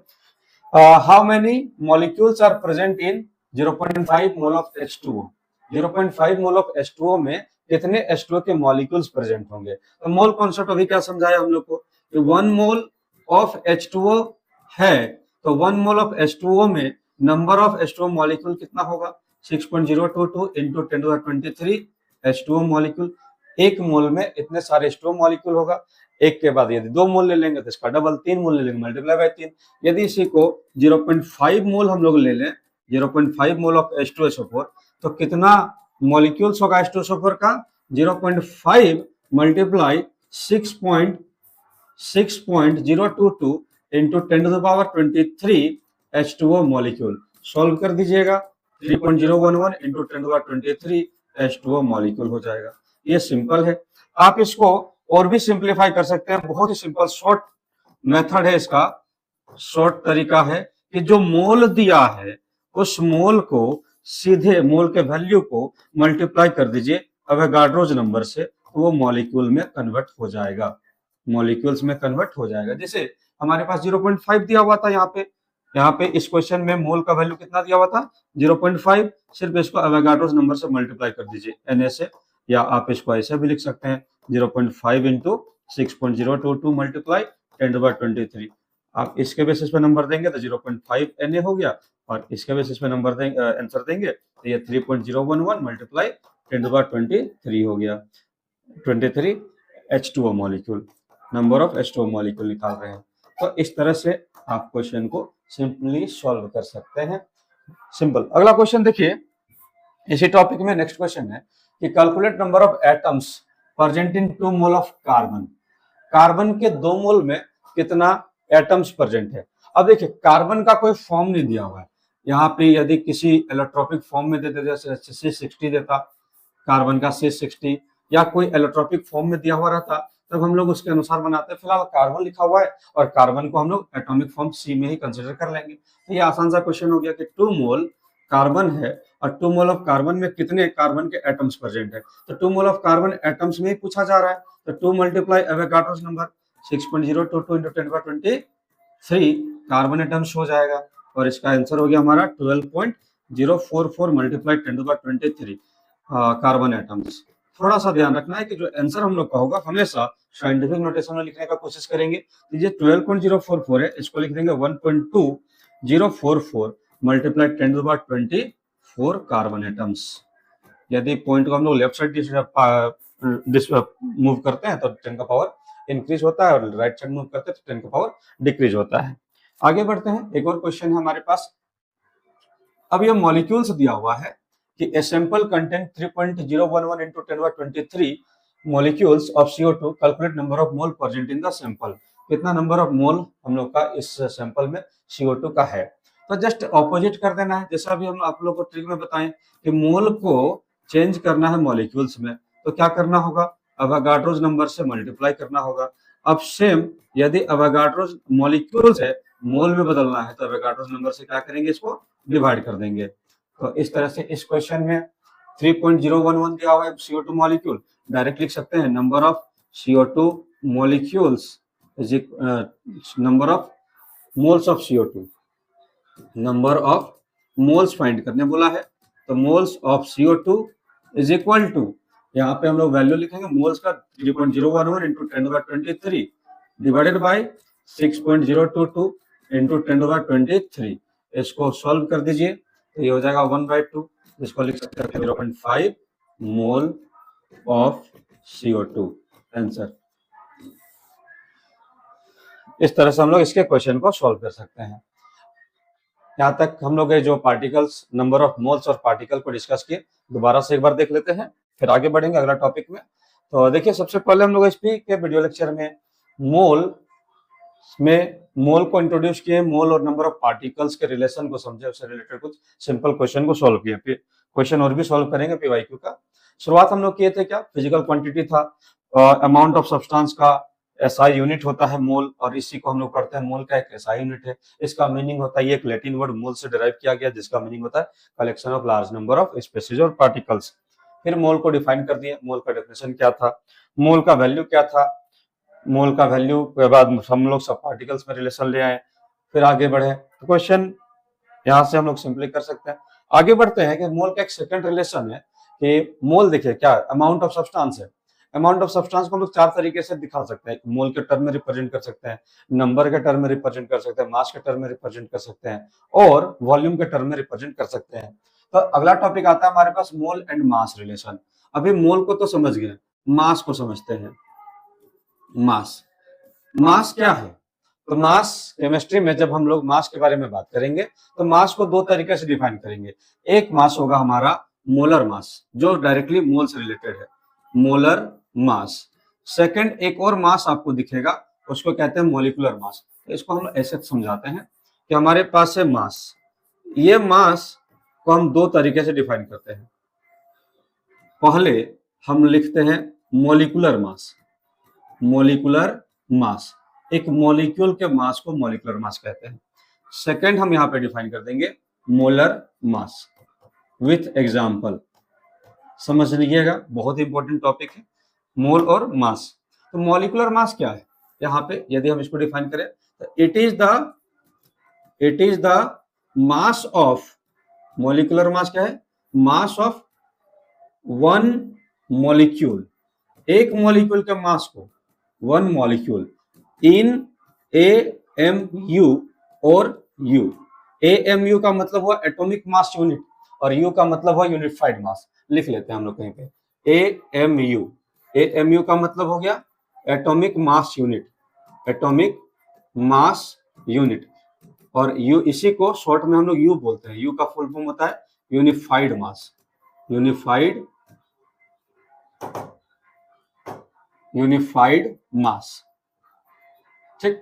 how many molecules are present in 0.5 mole of H2O, 0.5 mole of H2O में कितने H2O के मॉलिक्यूल्स प्रेजेंट होंगे। तो मोल कॉन्सेप्ट अभी क्या समझाया हम लोग को कि 1 मोल ऑफ H2O है तो 1 मोल ऑफ H2O में नंबर ऑफ H2O मॉलिक्यूल कितना होगा, 6.022 इंटू 1023 H2O मॉलिक्यूल। एक मोल में इतने सारे H2O मॉलिक्यूल होगा, एक के बाद यदि 2 मोल ले लेंगे तो इसका डबल, 3 मोल ले लेंगे मल्टीप्लाई बाय 3। यदि इसी को 0.5 मोल हम लोग ले लें, 0.5 मोल ऑफ H2SO4 तो कितना मॉलिक्यूल्स होगा H2SO4 का, 0.5 multiply 6.022 into 1023 H2O molecule. Solve कर दीजिएगा, 3.011 इंटू 1023 H2O मॉलिक्यूल हो जाएगा। ये सिंपल है। आप इसको और भी सिंप्लीफाई कर सकते हैं, बहुत ही सिंपल शॉर्ट मेथड है इसका, शॉर्ट तरीका है कि जो मोल दिया है उस मोल को सीधे मोल के वैल्यू को मल्टीप्लाई कर दीजिए अवोगाड्रोज नंबर से, तो वो मॉलिक्यूल में कन्वर्ट हो जाएगा, मॉलिक्यूल्स में कन्वर्ट हो जाएगा। जैसे हमारे पास 0.5 दिया हुआ था यहाँ पे इस क्वेश्चन में मोल का वैल्यू कितना दिया हुआ था 0.5, सिर्फ इसको अवोगाड्रोज नंबर से मल्टीप्लाई कर दीजिए Na से, या आप इसको ऐसे भी लिख सकते हैं 0.5 इंटू 6.022 मल्टीप्लाई 10⁻23। आप इसके बेसिस पे नंबर देंगे तो 0.5 Na हो गया, और इसके बेसिस पे नंबर देंगे आंसर देंगे तो ये 3.011 मल्टीप्लाई 10⁻23 हो गया, 23 H2O molecule, number of H2O molecule निकाल रहे हैं। तो इस तरह से आप क्वेश्चन को सिंपली सॉल्व कर सकते हैं, सिंपल। अगला क्वेश्चन देखिए, इसी टॉपिक में नेक्स्ट क्वेश्चन है कि calculate number of atoms present in 2 mole of carbon. Carbon के 2 मोल में कितना एटम्स प्रेजेंट है। अब देखिए कार्बन का कोई फॉर्म नहीं दिया हुआ है, यहाँ पे यदि किसी इलेक्ट्रोपिक फॉर्म में देते जैसे C60 देता कार्बन का C60, या कोई इलेक्ट्रोपिक फॉर्म में दिया हुआ रहता तब हम लोग उसके अनुसार बनाते हैं। फिलहाल कार्बन लिखा हुआ है और कार्बन को हम लोग एटॉमिक फॉर्म C में ही कंसीडर कर लेंगे। तो ये आसान सा क्वेश्चन हो गया कि 2 मोल कार्बन है और 2 मोल ऑफ कार्बन में कितने कार्बन के एटम्स प्रेजेंट है, तो 2 मोल ऑफ कार्बन एटम्स में ही पूछा जा रहा है, तो 2 multiply Avogadro's number 6.022 into 10⁻23 carbon atoms हो जाएगा, और इसका आंसर हो गया हमारा 12.044 मल्टीप्लाई 10⁻23 कार्बन एटम्स। थोड़ा सा ध्यान रखना है कि जो आंसर हम लोग का होगा हमेशा साइंटिफिक नोटेशन में लिखने का कोशिश करेंगे। ये 12.044 है, इसको लिख देंगे 1.2044 मल्टीप्लाई 10⁻24 कार्बन एटम्स। यदि पॉइंट को हम लोग लेफ्ट साइड मूव करते हैं तो 10 का पावर इंक्रीज होता है, और राइट साइड मूव करते हैं तो 10 का पावर डिक्रीज होता है। आगे बढ़ते हैं, एक और क्वेश्चन है हमारे पास। अब ये मॉलिक्यूल्स दिया हुआ है कि a sample contain 3.011 into 10⁻23 molecules of CO2, calculate number of mole present in the sample। कितना नंबर ऑफ मोल हम लोग का इस सैंपल में CO2 का है। तो जस्ट ऑपोजिट कर देना है, जैसा अभी हम आप लोग को ट्रिक में बताएं कि मोल को चेंज करना है मॉलिक्यूल्स में, तो क्या करना होगा अवोगाड्रोस नंबर से मल्टीप्लाई करना होगा। अब सेम यदि अवोगाड्रोस मॉलिक्यूल्स है मोल में बदलना है तो अवोगाड्रोस नंबर से क्या करेंगे, इसको डिवाइड कर देंगे। तो इस तरह से इस क्वेश्चन में 3.011 दिया हुआ है CO2 मॉलिक्यूल, डायरेक्ट लिख सकते हैं number of CO2 molecules is number of moles of CO2, number of moles find करने बोला है, तो moles of CO2 is equal to, यहाँ पे हम लोग वैल्यू लिखेंगे मोल्स का 3.011 into 10⁻23 डिवाइडेड बाय 6.022 into 10⁻23। इसको सॉल्व कर दीजिए तो ये हो जाएगा 1/2, जिसको लिख सकते हैं 0.5 मोल ऑफ CO2 आंसर। इस तरह से हम लोग इसके क्वेश्चन को सॉल्व कर सकते हैं। यहाँ तक हम लोग जो पार्टिकल्स, नंबर ऑफ मोल्स और पार्टिकल को डिस्कस किए, दोबारा से एक बार देख लेते हैं, फिर आगे बढ़ेंगे अगला टॉपिक में। तो देखिए सबसे पहले हम लोग एचपी के वीडियो लेक्चर में मोल को इंट्रोड्यूस किए, मोल और नंबर ऑफ पार्टिकल्स के रिलेशन को समझे, उससे रिलेटेड कुछ सिंपल क्वेश्चन को सॉल्व किए, फिर क्वेश्चन और भी सॉल्व करेंगे पीवाईक्यू का। शुरुआत हम लोग किए थे क्या, फिजिकल क्वांटिटी था, अमाउंट ऑफ सब्सटेंस का एसआई यूनिट होता है मोल, और इसी को हम लोग पढ़ते हैं मोल का एक एसआई यूनिट है। इसका मीनिंग होता है, ये एक लैटिन वर्ड मोल से डिराइव किया गया, जिसका मीनिंग होता है collection of large number of species और पार्टिकल्स। फिर मोल को डिफाइन कर दिए, मोल का डेफिनेशन क्या था, मोल का वैल्यू क्या था, मोल का वैल्यू के बाद हम लोग सब पार्टिकल्स में रिलेशन ले आए, फिर आगे बढ़े। तो क्वेश्चन यहाँ से हम लोग सिंपली कर सकते हैं। आगे बढ़ते हैं कि मोल का एक सेकंड रिलेशन है कि मोल देखिए क्या अमाउंट ऑफ सब्सटेंस है। अमाउंट ऑफ सब्सटेंस को हम लोग 4 तरीके से दिखा सकते हैं, मोल के टर्म में रिप्रेजेंट कर सकते हैं, नंबर के टर्म में रिप्रेजेंट कर सकते हैं, मास के टर्म में रिप्रेजेंट कर सकते हैं, और वॉल्यूम के टर्म में रिप्रेजेंट कर सकते हैं। तो अगला टॉपिक आता है हमारे पास मोल एंड मास रिलेशन। अभी मोल को तो समझ गए, मास को समझते हैं। मास क्या है, तो मास केमिस्ट्री में जब हम लोग मास के बारे में बात करेंगे तो मास को 2 तरीके से डिफाइन करेंगे। एक मास होगा हमारा मोलर मास, जो डायरेक्टली मोल से रिलेटेड है, मोलर मास। सेकंड एक और मास आपको दिखेगा, उसको कहते हैं मॉलिक्यूलर मास। तो इसको हम ऐसे समझाते हैं कि हमारे पास है मास, ये मास को हम 2 तरीके से डिफाइन करते हैं। पहले हम लिखते हैं मॉलिक्यूलर मास, मोलिकुलर मास, एक मॉलिक्यूल के मास को मॉलिकुलर मास कहते हैं। सेकंड हम यहां पे डिफाइन कर देंगे मोलर मास विथ एग्जांपल। समझ लीजिएगा, बहुत इंपॉर्टेंट टॉपिक है मोल और मास। तो मॉलिकुलर मास क्या है, यहाँ पे यदि हम इसको डिफाइन करें तो it is the mass of, molecular mass क्या है, मास ऑफ वन मॉलिक्यूल, एक मॉलिक्यूल के मास को, वन मॉलिक्यूल इन AMU और U। AMU का मतलब हुआ एटॉमिक मास यूनिट और U का मतलब हुआ यूनिफाइड मास। लिख लेते हैं हम लोग कहीं पे AMU का मतलब हो गया atomic mass unit, atomic mass unit, और U इसी को शॉर्ट में हम लोग U बोलते हैं। U का फुल फॉर्म होता है यूनिफाइड मास, यूनिफाइड मास। ठीक,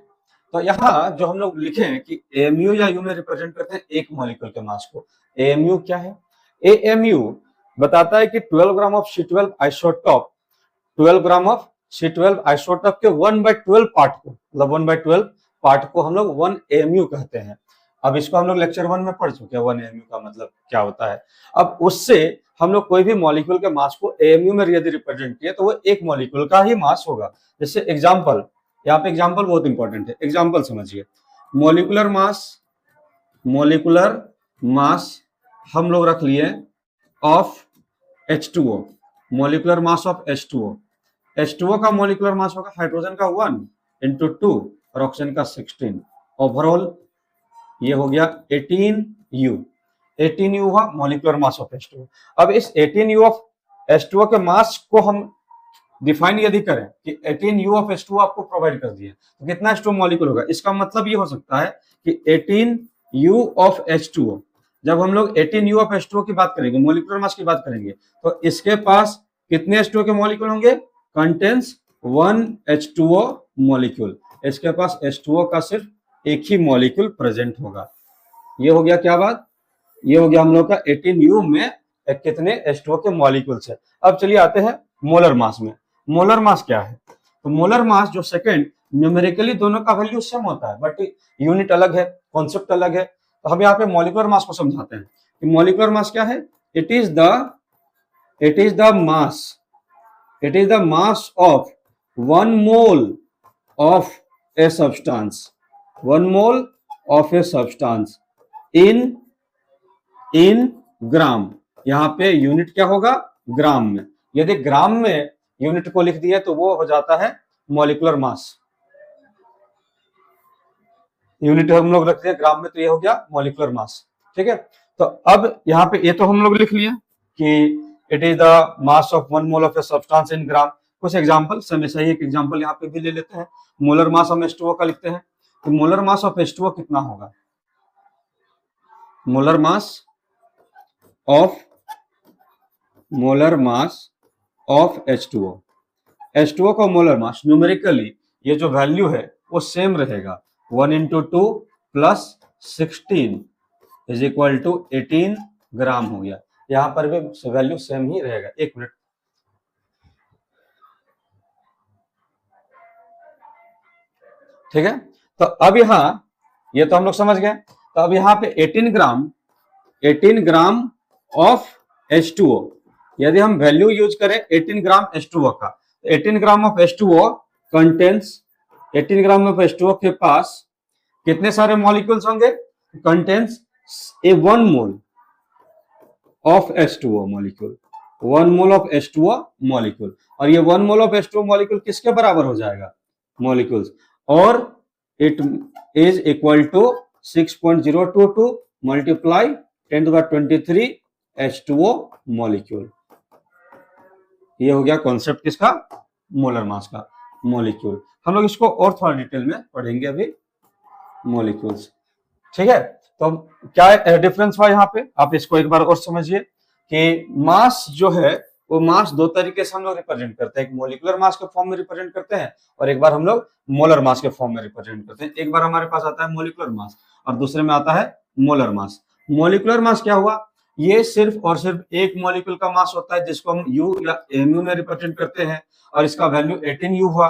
तो यहाँ जो हम लोग लिखे हैं कि AMU या U में रिप्रेजेंट करते हैं एक मॉलिक्यूल के मास को। AMU क्या है, AMU बताता है कि 12 gram of C12 isotope, 12 gram of C12 isotope के 1/12 पार्ट को, मतलब 1/12 पार्ट को हम लोग 1 AMU कहते हैं। अब इसको हम लोग लेक्चर 1 में पढ़ चुके हैं 1 AMU का मतलब क्या होता है। अब उससे हम लोग कोई भी मॉलिक्यूल के मास को AMU में यदि रिप्रेजेंट किए तो वो एक मॉलिक्यूल का ही मास होगा। जैसे एग्जांपल, यहाँ पे एग्जांपल बहुत इंपॉर्टेंट है, एग्जांपल समझिए। मॉलिकुलर मास हम लोग रख लिए of H2O, molecular mass of H2O। H2O का मॉलिकुलर मास होगा हाइड्रोजन का 1 × 2 और ऑक्सीजन का 16। ओवरऑल ये हो गया 18U। 18U हुआ मॉलिकुलर मास ऑफ H2O। अब इस 18U ऑफ H2O के मास को हम डिफाइन यदि करें कि 18U ऑफ H2O आपको प्रोवाइड कर दिया तो कितना H2O मॉलिक्यूल होगा, इसका मतलब ये हो सकता है कि 18U ऑफ H2O, जब हम लोग 18U ऑफ H2O की बात करेंगे, मॉलिक्यूलर मास की बात करेंगे, तो इसके पास कितने H2O के मॉलिक्यूल होंगे, कंटेंस 1 H2O मॉलिक्यूल। इसके पास H2O का सिर्फ एक ही मॉलिक्यूल प्रेजेंट होगा। ये हो गया क्या बात, ये हो गया हम लोग का 18U में कितने H2O के मॉलिक्यूल्स है। अब चलिए आते हैं मोलर मास में। मोलर मास क्या है, तो मोलर मास जो सेकंड, न्यूमेरिकली दोनों का वैल्यू सेम होता है बट यूनिट अलग है, कॉन्सेप्ट अलग है। तो हम यहाँ पे मॉलिकुलर मास को समझाते हैं कि मॉलिकुलर मास क्या है, it is the mass of 1 mole of a substance, 1 mole of a substance in gram. यहाँ पे यूनिट क्या होगा, ग्राम में। यदि ग्राम में यूनिट को लिख दिया तो वो हो जाता है मॉलिकुलर मास। यूनिट हम लोग रखते हैं ग्राम में तो ये हो गया मॉलिकुलर मास। ठीक है, तो अब यहाँ पे ये तो हम लोग लिख लिए कि it is the mass of 1 mole of a substance in gram. कुछ एग्जांपल हमेशा ही एक एग्जांपल यहाँ पे भी ले लेते हैं। मोलर मास हम H2O का लिखते हैं, तो मोलर मास ऑफ H2O कितना होगा, molar mass of H2O। H2O का मोलर मास न्यूमेरिकली ये जो वैल्यू है वो सेम रहेगा, 1 × 2 + 16 = 18 ग्राम हो गया। यहां पर भी वैल्यू सेम ही रहेगा। एक मिनट, ठीक है। तो अब यहां ये तो हम लोग समझ गए। तो अब यहाँ पे 18 ग्राम ऑफ H2O, यदि हम वैल्यू यूज करें 18 ग्राम H2O का, 18 ग्राम of H2O contains, 18 gram of H2O के पास कितने सारे मॉलिक्यूल्स होंगे, contains A 1 mole of H2O molecule, 1 mole of H2O molecule. और ये 1 मोल ऑफ H2O मॉलिक्यूल किसके बराबर हो जाएगा, मॉलिक्यूल्स, और it is equal to 6.022 multiply 10⁻23 H2O molecule. ये हो गया कॉन्सेप्ट किसका, मोलर मास का, मॉलिक्यूल। हम लोग इसको और थोड़ा डिटेल में पढ़ेंगे अभी, मॉलिक्यूल्स। ठीक है, तो क्या डिफरेंस हुआ यहाँ पे, आप इसको एक बार और समझिए कि मास जो है वो मास दो तरीके से हम लोग रिप्रेजेंट करते हैं। एक मॉलिकुलर मास के फॉर्म में रिप्रेजेंट करते हैं और एक बार हम लोग मोलर मास के फॉर्म में रिप्रेजेंट करते हैं। एक बार हमारे पास आता है मॉलिकुलर मास और दूसरे में आता है मोलर मास। मॉलिकुलर मास क्या हुआ, ये सिर्फ और सिर्फ एक मॉलिक्यूल का मास होता है जिसको हम U या MU में रिप्रेजेंट करते हैं और इसका वैल्यू 18U हुआ।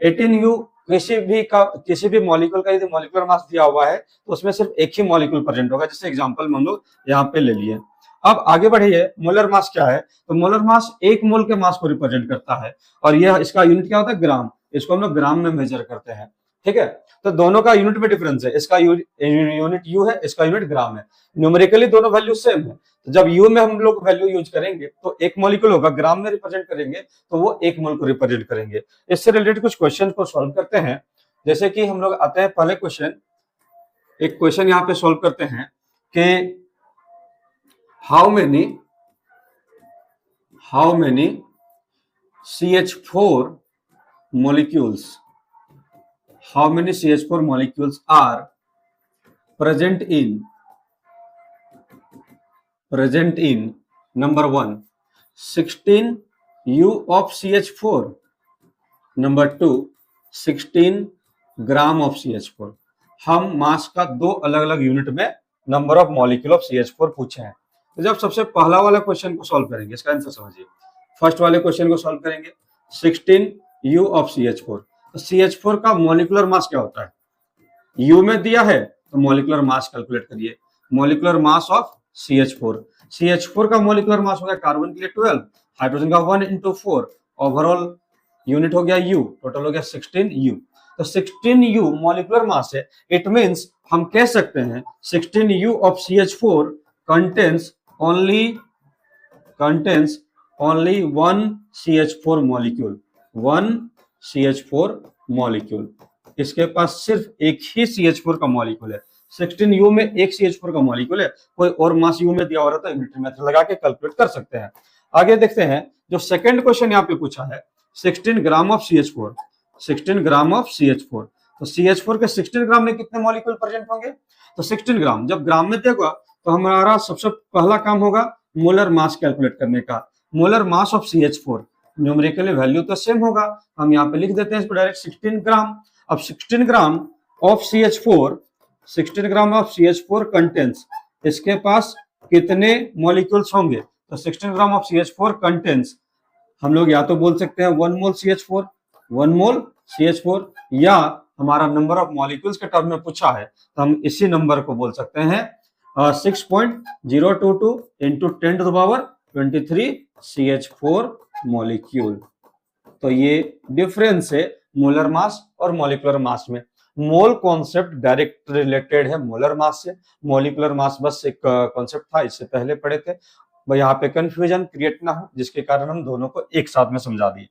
18U किसी भी मॉलिक्यूल का यदि मॉलिक्यूलर मास दिया हुआ है तो उसमें सिर्फ एक ही मॉलिक्यूल प्रेजेंट होगा, जैसे एग्जांपल में हम लोग यहाँ पे ले लिए। अब आगे बढ़िए, मोलर मास क्या है? तो मोलर मास एक मोल के मास को रिप्रेजेंट करता है और यह इसका यूनिट क्या होता है? ग्राम। इसको हम लोग ग्राम में मेजर करते हैं, ठीक है। तो दोनों का यूनिट में डिफरेंस है, इसका यूनिट यू है, इसका यूनिट ग्राम है। न्यूमेरिकली दोनों वैल्यू सेम है, तो जब यू में हम लोग वैल्यू यूज करेंगे तो एक मॉलिक्यूल होगा, ग्राम में रिप्रेजेंट करेंगे तो वो एक मोल को रिप्रेजेंट करेंगे। इससे रिलेटेड कुछ क्वेश्चन को सॉल्व करते हैं। जैसे कि हम लोग आते हैं पहले क्वेश्चन, एक क्वेश्चन यहाँ पे सॉल्व करते हैं कि how many CH4 molecules are present in number 1 16U of CH4, number 2 16 gram of CH4। हम मास का दो अलग अलग यूनिट में number of molecule of CH4 पूछे हैं। तो जब सबसे पहला वाला क्वेश्चन को सॉल्व करेंगे, इसका आंसर समझिए। फर्स्ट वाले क्वेश्चन को सॉल्व करेंगे, 16U ऑफ CH4। तो CH4 का मॉलिक्यूलर मास क्या होता है? U में दिया है तो मॉलिक्यूलर मास कैलकुलेट करिए। मॉलिक्यूलर मास ऑफ CH4 का मॉलिक्यूलर मास हो गया कार्बन के लिए 12, हाइड्रोजन का 1 into 4, ओवरऑल यूनिट हो गया U, टोटल हो गया 16U। तो 16U मॉलिक्यूलर मास है, इट मींस हम कह सकते हैं 16U of CH4 contains only one CH4 molecule। इसके पास सिर्फ एक ही CH4 का मॉलिक्यूल है। 16U में एक CH4 का मॉलिक्यूल है, कोई और मास U में दिया हो रहा था, यूनिट मेथड लगा के कैलकुलेट कर सकते हैं। आगे देखते हैं, जो सेकंड क्वेश्चन यहाँ पे पूछा है 16 gram of CH4। 16 gram of CH4, तो CH4 के 16 ग्राम में कितने मॉलिक्यूल प्रेजेंट होंगे? तो 16 ग्राम जब ग्राम में देगा तो हमारा सबसे पहला काम होगा मोलर मास कैलकुलेट करने का। Molar mass of CH4 numerically value तो सेम होगा, हम यहाँ पे लिख देते हैं इसको डायरेक्ट 16 ग्राम। अब 16 ग्राम ऑफ CH4 कंटेंस, इसके पास कितने मॉलिक्यूल्स होंगे? तो 16 ग्राम ऑफ CH4 कंटेंस, हम लोग या तो बोल सकते हैं 1 मोल CH4, या हमारा नंबर ऑफ मॉलिक्यूल्स के टर्म में पूछा है तो हम इसी नंबर को बोल सकते हैं 6.022 into 10 to the power 23 CH4 molecule. तो ये डिफरेंस है मोलर मास और मॉलिक्यूलर मास में। मोल कॉन्सेप्ट डायरेक्ट रिलेटेड है मोलर मास से, मॉलिक्यूलर मास बस एक कॉन्सेप्ट था, इससे पहले पढ़े थे। भाई यहाँ पे कंफ्यूजन क्रिएट ना हो, जिसके कारण हम दोनों को एक साथ में समझा दिए।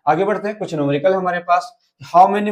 आगे बढ़ते हैं, कुछ न्यूमेरिकल हमारे पास। How many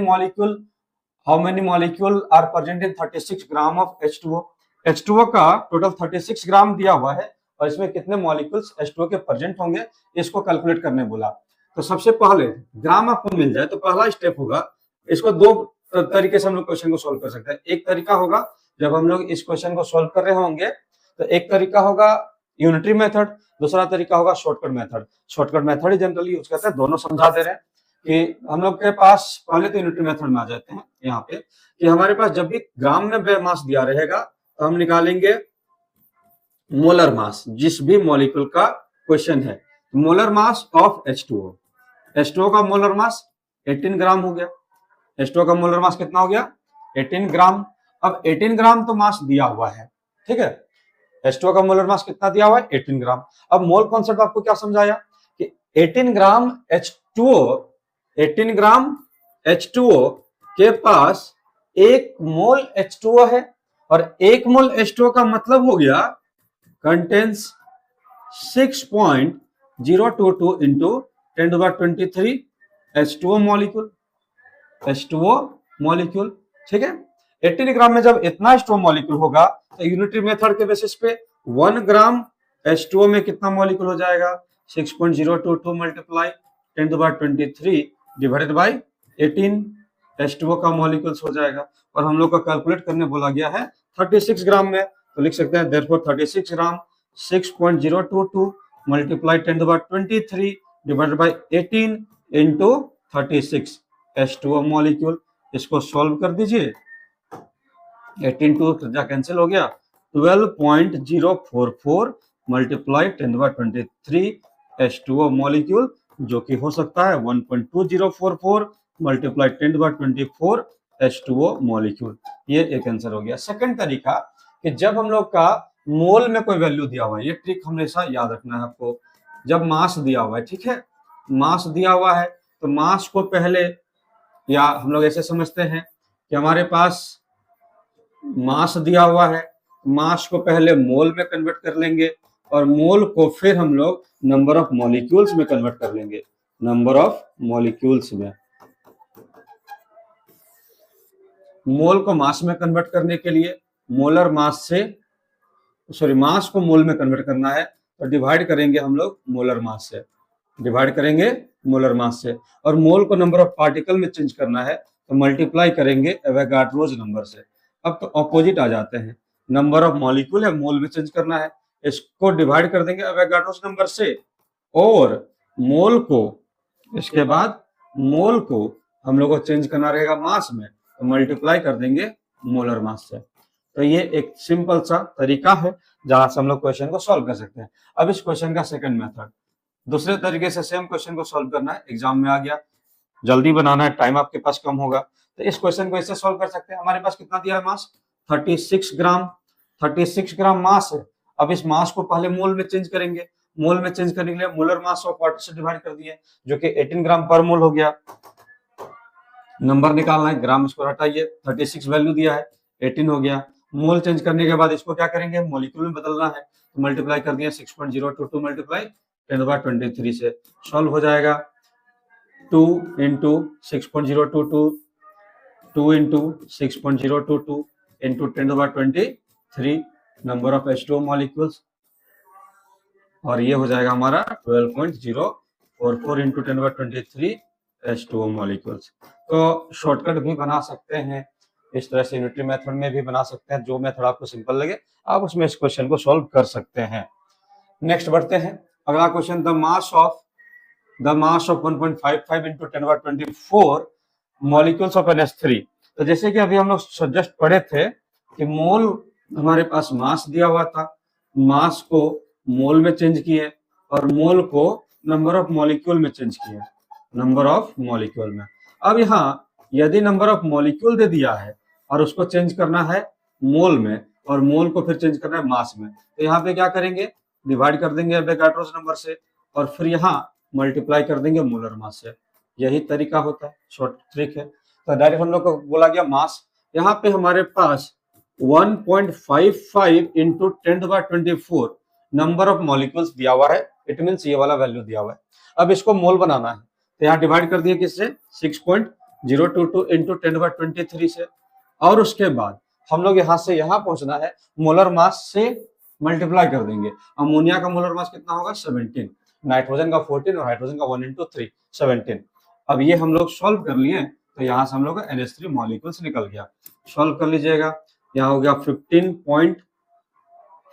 molecule are present in 36 gram of H2O। H2O का टोटल 36 ग्राम दिया हुआ है और इसमें कितने मॉलिक्यूल्स H2O के प्रेजेंट होंगे, इसको कैलकुलेट करने बोला। तो सबसे पहले ग्राम आपको मिल जाए तो पहला स्टेप होगा, इसको दो तरीके से हम लोग क्वेश्चन को सॉल्व कर सकते हैं। एक तरीका होगा जब हम लोग इस क्वेश्चन को सॉल्व कर रहे होंगे तो एक तरीका होगा यूनिटरी मेथड, दूसरा तरीका होगा शॉर्टकट मेथड। शॉर्टकट मेथड ही जनरली यूज करते हैं, दोनों समझा दे रहे हैं कि हम लोग के पास पहले तो यूनिटरी मेथड में आ जाते हैं यहाँ पे कि हमारे पास जब भी ग्राम में मास दिया रहेगा तो हम निकालेंगे मोलर मास, जिस भी मॉलिक्यूल का क्वेश्चन है। Molar mass of H2O, H2O का मोलर मास 18 ग्राम हो गया। H2O का मोलर मास कितना हो गया? 18 ग्राम। अब 18 ग्राम तो मास दिया हुआ है, ठीक है। H2O का मोलर मास कितना दिया हुआ है? 18 ग्राम। अब मोल कॉन्सेप्ट आपको क्या समझाया कि 18 ग्राम H2O के पास एक मोल H2O है और एक मोल H2O का मतलब हो गया contains 6.022 into 10 to the power 23 H2O molecule, ठीक है। 18 ग्राम में जब इतना H2O मॉलिक्यूल होगा तो यूनिटरी मेथड के बेसिस पे 1 ग्राम H2O में कितना मॉलिक्यूल हो जाएगा? 6.022 multiply 10 to the power 23 divided by 18 H2O का मॉलिक्यूल्स हो जाएगा। और हम लोग को कैलकुलेट करने बोला गया है 36 ग्राम में, तो लिख सकते हैं therefore 36 gram 6.022 multiply 10 to the power 23 divided by 18 into 36 H2O molecule. इसको सॉल्व कर दीजिए, 18 टू कैंसिल हो गया, 12.044 multiply 10 to the power 23 H2O molecule, जो कि हो सकता है 1.2044 मल्टीप्लाई 10^24 H2O मॉलिक्यूल। ये एक आंसर हो गया। सेकंड तरीका कि जब हम लोग का मोल में कोई वैल्यू दिया हुआ है, ये ट्रिक हमेशा याद रखना है आपको। जब मास दिया हुआ है, ठीक है, मास दिया हुआ है तो मास को पहले, या हम लोग ऐसे समझते हैं कि हमारे पास मास दिया हुआ है, मास को पहले मोल में कन्वर्ट कर लेंगे और मोल को फिर हम लोग नंबर ऑफ मॉलिक्यूल्स में कन्वर्ट कर लेंगे, नंबर ऑफ मॉलिक्यूल्स में। मोल को मास में कन्वर्ट करने के लिए मोलर मास से, सॉरी, मास को मोल में कन्वर्ट करना है तो डिवाइड करेंगे हम लोग मोलर मास से, डिवाइड करेंगे मोलर मास से। और मोल को नंबर ऑफ पार्टिकल में चेंज करना है तो मल्टीप्लाई करेंगे एवोगाड्रोस नंबर से। अब तो ऑपोजिट आ जाते हैं, नंबर ऑफ मॉलिक्यूल है, मोल में चेंज करना है, इसको डिवाइड कर देंगे एवोगाड्रोस नंबर से, और मोल को, इसके बाद मोल को हम लोग को चेंज करना रहेगा मास में, तो मल्टीप्लाई कर देंगे मोलर मास से। तो ये एक सिंपल सा तरीका है जहां से हम लोग क्वेश्चन को सॉल्व कर सकते हैं। अब इस क्वेश्चन का सेकंड मेथड, दूसरे तरीके से सेम क्वेश्चन को सॉल्व करना है, एग्जाम में आ गया, जल्दी बनाना है, टाइम आपके पास कम होगा, तो इस क्वेश्चन को ऐसे सॉल्व कर सकते हैं। हमारे पास कितना दिया है मास, 36 ग्राम, 36 ग्राम मास है। अब इस मास को पहले मोल में चेंज करेंगे, मोल में चेंज करने के लिए मोलर मास ऑफ वाटर से डिवाइड कर दिए, जो कि 18 ग्राम पर मोल हो गया। नंबर निकालना है, ग्राम इसको हटाइए, 36 वैल्यू दिया है, 18 हो गया। मोल चेंज करने के बाद इसको क्या करेंगे, मॉलिक्यूल में बदलना है, तो मल्टीप्लाई कर दिया 6.022 मल्टीप्लाई 10^23 से, सॉल्व हो जाएगा। 2 into 6.022, 2 into 6.022 into 10^23 number of H2O molecules, और ये हो जाएगा हमारा 12.044 इंटू 10^23 H2O मॉलिक्यूल्स। तो शॉर्टकट भी बना सकते हैं, इस तरह से यूनिटरी मेथड में भी बना सकते हैं, जो मेथड आपको सिंपल लगे आप उसमें इस क्वेश्चन को सॉल्व कर सकते हैं। नेक्स्ट बढ़ते हैं, अगला question, the mass of 1.55 into 10^24 molecules of NH3। तो जैसे कि अभी हम लोग जस्ट पढ़े थे कि मोल, हमारे पास मास दिया हुआ था, मास को मोल में चेंज किए और मोल को नंबर ऑफ मॉलिक्यूल में चेंज किए, नंबर ऑफ मॉलिक्यूल में। अब यहाँ यदि नंबर ऑफ मॉलिक्यूल दे दिया है और उसको चेंज करना है मोल में, और मोल को फिर चेंज करना है मास में, तो यहाँ पे क्या करेंगे, डिवाइड कर देंगे एवोगाड्रोस नंबर से, और फिर यहाँ मल्टीप्लाई कर देंगे मोलर मास से। यही तरीका होता है, शॉर्ट ट्रिक है। तो डायरेक्ट हम लोग को बोला गया मास, यहाँ पे हमारे पास 1.55 इंटू 10^24 नंबर ऑफ मॉलिक्यूल्स दिया हुआ है, इट मीन्स ये वाला वैल्यू दिया हुआ है। अब इसको मोल बनाना है, तो यहाँ डिवाइड कर दिए किससे, 6.022 इंटू 10^23 से, और उसके बाद हम लोग यहाँ से यहाँ पहुंचना है, मोलर मास से मल्टीप्लाई कर देंगे। अमोनिया का मोलर मास कितना होगा, 17, नाइट्रोजन का 14 और हाइड्रोजन का 1 इंटू 3, 17। अब ये हम लोग सॉल्व कर लिए, तो यहाँ से हम लोग का NH3 मॉलिक्यूल्स निकल गया। सॉल्व कर लीजिएगा, यहाँ हो गया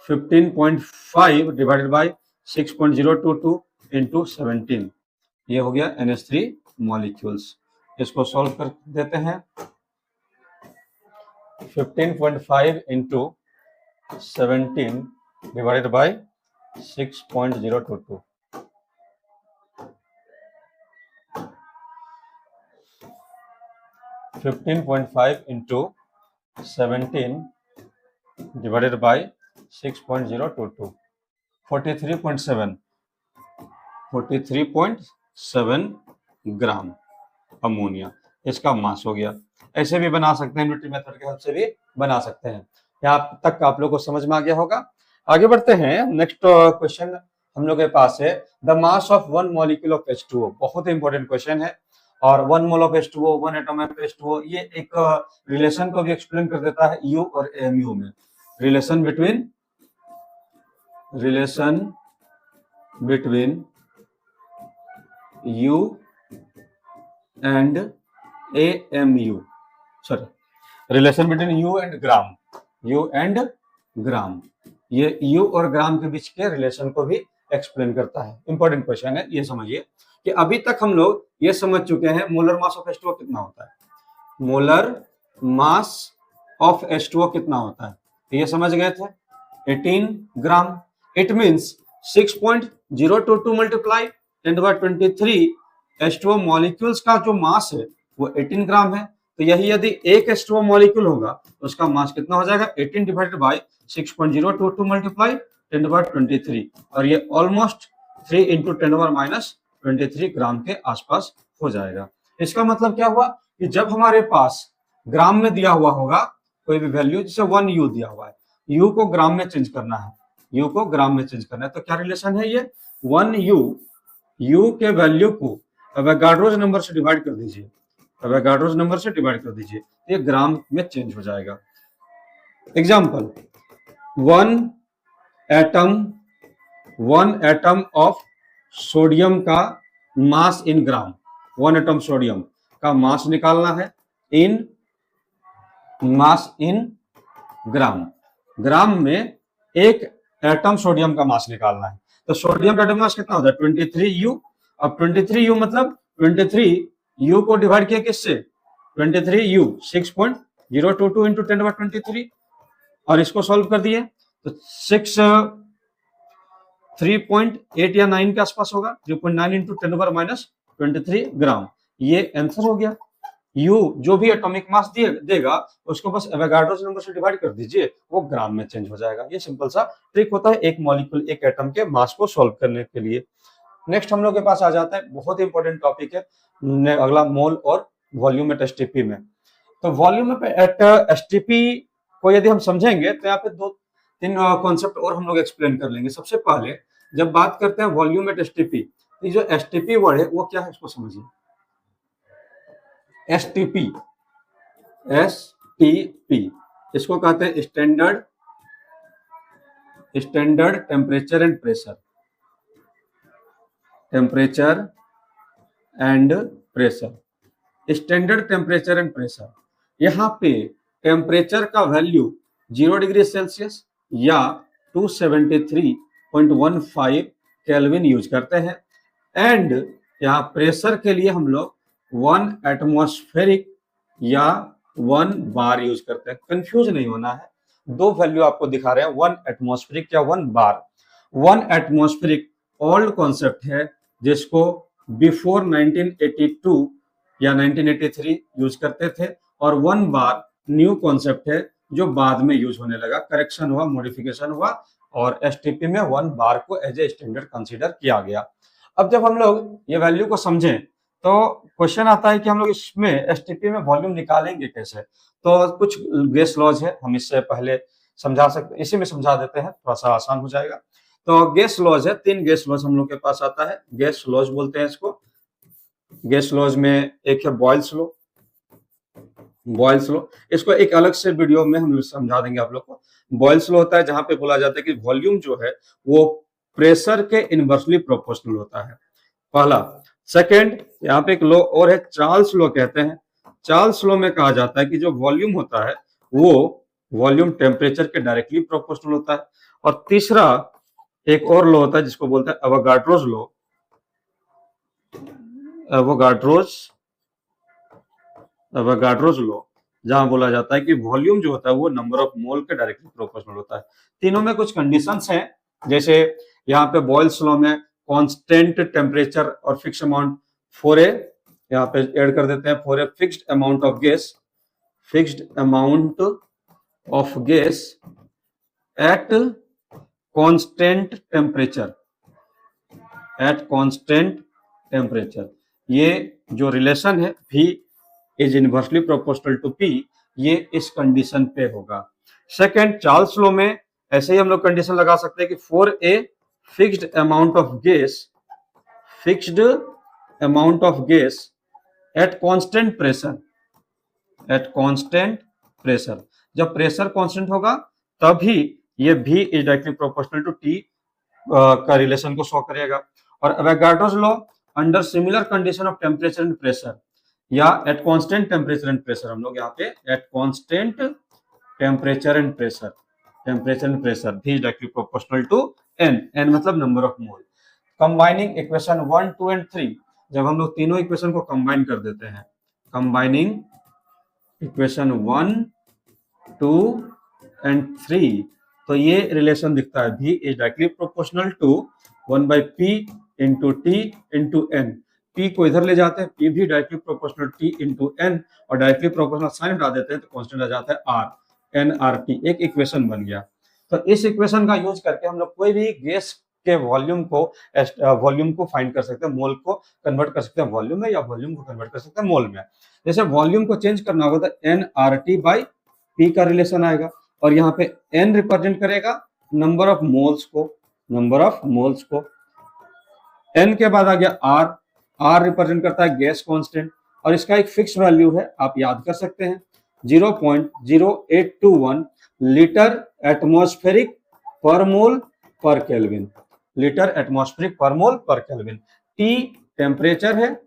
15.5 डिवाइडेड बाई 6.022 इंटू 17, ये हो गया NH3 मॉलिक्यूल्स। इसको सॉल्व कर देते हैं, 15.5 into 17 divided by 6.022, 15.5 into 17 divided by 6.022, 43.7 gram ammonia इसका मास हो गया। ऐसे भी बना सकते हैं, न्यूट्री मेथड के हेल्प से भी बना सकते हैं। यहाँ तक आप लोग को समझ में आ गया होगा। आगे बढ़ते हैं, नेक्स्ट क्वेश्चन हम लोग के पास है, the mass of 1 molecule of H2O। बहुत ही इंपॉर्टेंट क्वेश्चन है, और 1 mole of H2O, 1 atom of H2O, ये एक रिलेशन को भी एक्सप्लेन कर देता है U और AMU में, relation between U and AMU, sorry, relation between U and gram, ये U और ग्राम के बीच के रिलेशन को भी एक्सप्लेन करता है। इंपॉर्टेंट क्वेश्चन है, ये समझिए कि अभी तक हम लोग ये समझ चुके हैं मोलर मास ऑफ H2O कितना होता है, मोलर मास ऑफ H2O कितना होता है, तो ये समझ गए थे, 18 gram. It means 6.022 multiply 10^23 H2O molecules का जो मास है वो 18 ग्राम है। तो यही यदि एक H2O मॉलिक्यूल होगा तो उसका मास कितना हो जाएगा, 18 डिवाइडेड बाई 6.022 मल्टीप्लाई 10⁻23, और ये ऑलमोस्ट 3 इंटू 10⁻⁻23 ग्राम के आसपास हो जाएगा। इसका मतलब क्या हुआ कि जब हमारे पास ग्राम में दिया हुआ होगा कोई भी वैल्यू, जैसे 1 U दिया हुआ है, U को ग्राम में चेंज करना है, U को ग्राम में चेंज करना है, तो क्या रिलेशन है ये, 1 U के वैल्यू को एवोगाड्रोस नंबर से डिवाइड कर दीजिए, एवोगाड्रोस नंबर से डिवाइड कर दीजिए, ये ग्राम में चेंज हो जाएगा। एग्जाम्पल, 1 एटम ऑफ सोडियम का मास इन ग्राम, 1 एटम सोडियम का मास निकालना है इन मास इन ग्राम, ग्राम में एक एटम सोडियम का मास निकालना है। तो सोडियम का एटम मास कितना होता है, 23U। अब 23U मतलब 23U को डिवाइड किया किससे, 23U 6.022 इंटू 10⁻23, और इसको सॉल्व कर दिए तो 3.8 या 9 के आसपास होगा, 3.9 इंटू 10⁻23 ग्राम, ये आंसर हो गया। U जो भी एटॉमिक मास देगा उसको बस एवोगाड्रोस नंबर से डिवाइड कर दीजिए, वो ग्राम में चेंज हो जाएगा। ये सिंपल सा ट्रिक होता है एक मॉलिक्यूल, एक एटम के मास को सॉल्व करने के लिए। नेक्स्ट हम लोग के पास आ जाता है, बहुत ही इंपॉर्टेंट टॉपिक है अगला, मोल और वॉल्यूम एट एसटीपी में। तो वॉल्यूम एट एसटीपी को यदि हम समझेंगे तो यहाँ पे 2-3 कॉन्सेप्ट और हम लोग एक्सप्लेन कर लेंगे। सबसे पहले जब बात करते हैं वॉल्यूम एट एसटीपी, तो जो एसटीपी वर्ड है वो क्या है, इसको समझिए। एसटीपी, इसको कहते हैं standard temperature and pressure, temperature and pressure, standard temperature and pressure. यहाँ पे टेम्परेचर का वैल्यू 0 डिग्री सेल्सियस या 273.15 केल्विन यूज करते हैं, एंड यहाँ प्रेशर के लिए हम लोग 1 एटमॉस्फेरिक या 1 बार यूज करते हैं। कंफ्यूज नहीं होना है, दो वैल्यू आपको दिखा रहे हैं, 1 एटमॉस्फेरिक या 1 बार। 1 एटमॉस्फेरिक ओल्ड कॉन्सेप्ट है जिसको बिफोर 1982 या 1983 यूज करते थे, और 1 बार न्यू कॉन्सेप्ट है जो बाद में यूज होने लगा, करेक्शन हुआ, मॉडिफिकेशन हुआ, और एसटीपी में 1 बार को एज ए स्टैंडर्ड कंसीडर किया गया। अब जब हम लोग ये वैल्यू को समझें तो क्वेश्चन आता है कि हम लोग इसमें एसटीपी में वॉल्यूम निकालेंगे कैसे। तो कुछ गेस लॉज है, हम इससे पहले समझा सकते, इसी में समझा देते हैं, थोड़ा सा आसान हो जाएगा। तो गैस लॉज है, 3 गैस लॉज हम लोग के पास आता है, गैस लॉज बोलते हैं इसको। गैस लॉज में एक है बॉयल्स लॉ, बॉयल्स लॉ, इसको एक अलग से वीडियो में हम समझा देंगे आप लोग को। बॉयल्स लॉ होता है जहां पे बोला जाता है कि वॉल्यूम जो है वो प्रेशर के इनवर्सली प्रोपोर्शनल होता है, पहला। सेकंड, यहाँ पे एक लॉ और है, चार्ल्स लॉ कहते हैं। चार्ल्स लॉ में कहा जाता है कि जो वॉल्यूम होता है वो वॉल्यूम टेम्परेचर के डायरेक्टली प्रोपोर्शनल होता है। और तीसरा एक और लॉ होता है जिसको बोलते हैं एवोगाड्रोस लॉ, एवोगाड्रोस लॉ, जहां बोला जाता है कि वॉल्यूम जो होता है वो नंबर ऑफ मोल के डायरेक्टली प्रोपोर्शनल होता है। तीनों में कुछ कंडीशंस हैं, जैसे यहाँ पे बॉयल्स लॉ में कांस्टेंट टेम्परेचर और फिक्स अमाउंट फॉर ए, यहाँ पे ऐड कर देते हैं, for a fixed amount of gas, fixed amount of gas at constant temperature, at constant temperature. ये जो रिलेशन है V is inversely proportional to P, ये इस कंडीशन पे होगा। सेकंड, चार्ल्स लॉ में ऐसे ही हम लोग कंडीशन लगा सकते हैं कि for a fixed amount of gas, fixed amount of gas at constant pressure, at constant pressure, जब प्रेशर कांस्टेंट होगा तभी ये V is directly proportional to T का रिलेशन को शो करेगा। और Avogadro's law under similar condition of temperature and pressure या at constant temperature and pressure, हम लोग यहाँ पे at constant temperature and pressure, temperature and pressure V is directly proportional to N, N मतलब number of mole. Combining equation 1, 2 and 3, जब हम लोग तीनों इक्वेशन को कंबाइन कर देते हैं, कंबाइनिंग इक्वेशन 1, 2 एंड 3, तो ये रिलेशन दिखता है V is directly proportional to 1/P into T into N। P P को इधर ले जाते हैं, P भी directly proportional T into N, और डायरेक्टली प्रोपोर्शनल साइन हटा देते हैं तो कांस्टेंट आ जाता है R, nRT। एक इक्वेशन बन गया। तो इस इक्वेशन का यूज करके हम लोग कोई भी गैस के वॉल्यूम को फाइंड कर सकते हैं, मोल को कन्वर्ट कर सकते हैं वॉल्यूम में, या वॉल्यूम को कन्वर्ट कर सकते हैं मोल में। जैसे वॉल्यूम को चेंज करना होगा तो nRT बाई P का रिलेशन आएगा, और यहाँ पे N रिप्रेजेंट करेगा नंबर ऑफ मोल्स को, N के बाद आ गया R रिप्रेजेंट करता है गैस कांस्टेंट, और इसका एक फिक्स वैल्यू है, आप याद कर सकते हैं 0.0821 लीटर एटमॉस्फेरिक पर मोल पर केल्विन, लीटर एटमॉस्फेरिक पर मोल पर केल्विन। T टेम्परेचर है,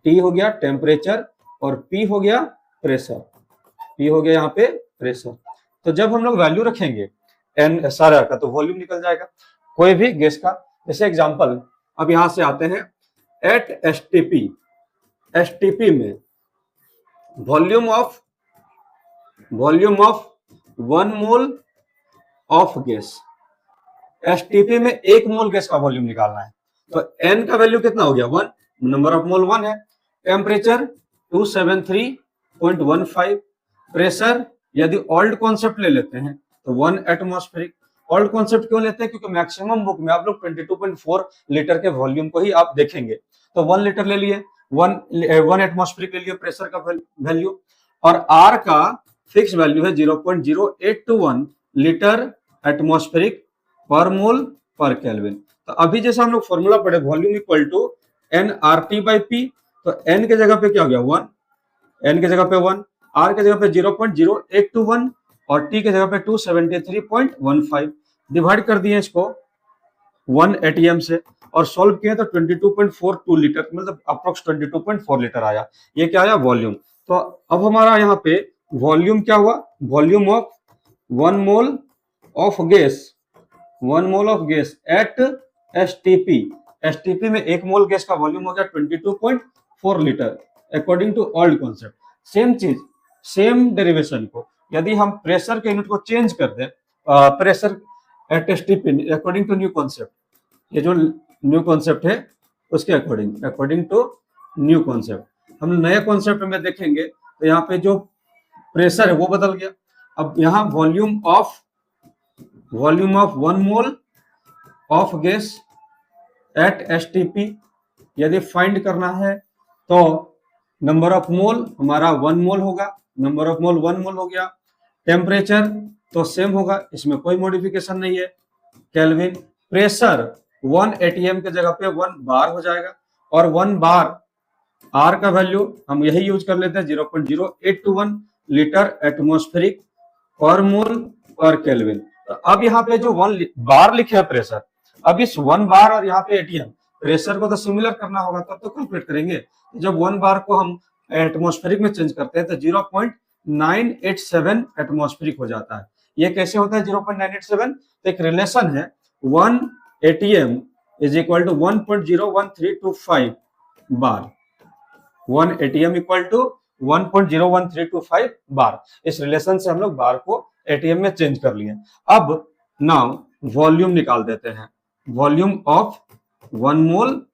T हो गया टेम्परेचर, और P हो गया प्रेशर, P हो गया यहाँ पे प्रेशर। तो जब हम लोग वैल्यू रखेंगे N सारा का तो वॉल्यूम निकल जाएगा कोई भी गैस का। जैसे एग्जांपल अब यहां से आते हैं, एट STP में volume of 1 mole of gas, STP में 1 मोल गैस का वॉल्यूम निकालना है, तो N का वैल्यू कितना हो गया 1, नंबर ऑफ मोल 1 है, टेम्परेचर 273.15, प्रेशर यदि ओल्ड कॉन्सेप्ट ले लेते हैं तो 1 एटमॉस्फेरिक। ओल्ड कॉन्सेप्ट क्यों लेते हैं? क्योंकि मैक्सिमम बुक में आप लोग 22.4 लीटर के वॉल्यूम को ही आप देखेंगे, तो 1 लीटर ले लिए, 1 एटमॉस्फेरिक ले लिए प्रेशर का वैल्यू, और R का फिक्स वैल्यू है 0.0821 लीटर एटमॉस्फेरिक पर मोल पर केल्विन। तो अभी जैसे हम लोग फॉर्मूला पढ़े volume equal to nRT by P, तो N के जगह पे क्या हो गया 1, N के जगह पे 1, R के जगह पे 0.0821 और T के जगह पे 273.15, डिवाइड कर दिए इसको 1 ATM से और सॉल्व किए तो 22.42 लीटर, मतलब अप्रोक्स 22.4 लीटर आया। ये क्या आया? वॉल्यूम। तो अब हमारा यहाँ पे वॉल्यूम क्या हुआ? Volume of 1 mole of gas at STP में 1 मोल गैस का वॉल्यूम हो गया 22.4 litre according to old concept. Same चीज, सेम डेरिवेशन को यदि हम प्रेशर के यूनिट को चेंज कर दें, pressure at STP according to new concept, ये जो न्यू कॉन्सेप्ट है उसके अकॉर्डिंग टू न्यू कॉन्सेप्ट हम नए कॉन्सेप्ट में देखेंगे तो यहाँ पे जो प्रेशर है वो बदल गया। अब यहाँ volume of 1 mole of gas at STP यदि फाइंड करना है तो नंबर ऑफ मोल हमारा 1 मोल होगा, नंबर ऑफ मोल 1 मोल हो गया। टेम्परेचर तो सेम होगा, इसमें कोई मॉडिफिकेशन नहीं है, केल्विन। प्रेशर 1 ATM के जगह पे 1 बार हो जाएगा और 1 बार R का वैल्यू हम यही यूज कर लेते हैं 0.0821 लीटर एटमॉस्फेरिक पर मोल पर केल्विन। तो अब यहाँ पे जो 1 बार लिखे है प्रेशर, अब इस 1 बार और यहाँ पे ATM प्रेशर को तो सिमिलर करना होगा तब तो कैलकुलेट करेंगे। जब 1 बार को हम एटमॉस्फेरिक में चेंज करते हैं तो 0.987 एटमॉस्फेरिक हो जाता है। ये कैसे होता है 0.987? तो एक रिलेशन है 1 ATM is equal to 1.01325 bar, 1 ATM equal to 1.01325 bar. इस रिलेशन से हम लोग बार को ATM में चेंज कर लिए। अब नाउ वॉल्यूम निकाल देते हैं, volume of 1 mole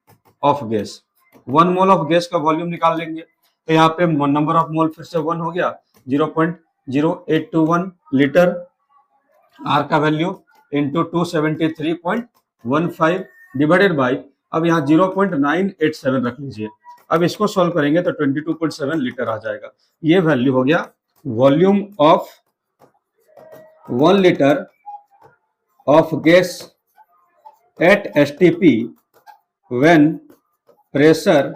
of gas, 1 mole of gas का वॉल्यूम निकाल लेंगे तो यहाँ पे नंबर ऑफ मोल फिर से 1 हो गया, 0.0821 लीटर, R का वैल्यू इंटू 273.15 डिवाइडेड बाई, अब यहाँ 0.987 रख लीजिए। अब इसको सॉल्व करेंगे तो 22.7 लीटर आ जाएगा। ये वैल्यू हो गया volume of 1 litre of gas at STP when pressure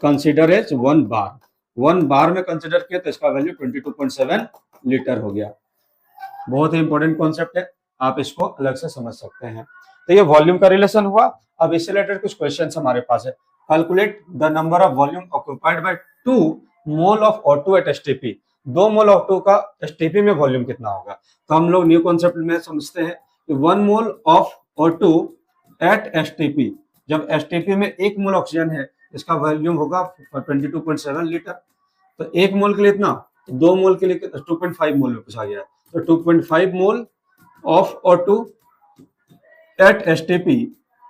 consider as 1 bar. 1 bar में कंसिडर किया तो इसका वैल्यू 22.7 लीटर हो गया। बहुत ही इंपॉर्टेंट कॉन्सेप्ट है, आप इसको अलग से समझ सकते हैं। तो ये वॉल्यूम का रिलेशन हुआ। अब इससे रिलेटेड कुछ क्वेश्चंस हमारे पास है। Calculate the number of volume occupied by 2 mole of O2 at STP। 2 mole of O2 का STP में वॉल्यूम कितना होगा? तो हम लोग न्यू कॉन्सेप्ट में समझते हैं कि 1 mole of O2 at STP, जब STP में 1 मोल ऑक्सीजन है इसका वॉल्यूम होगा 22.7 लीटर। तो 1 मोल के लिए इतना, 2 मोल के लिए 2.5 मोल में पूछा गया है, तो 2.5 mole of O2 at STP,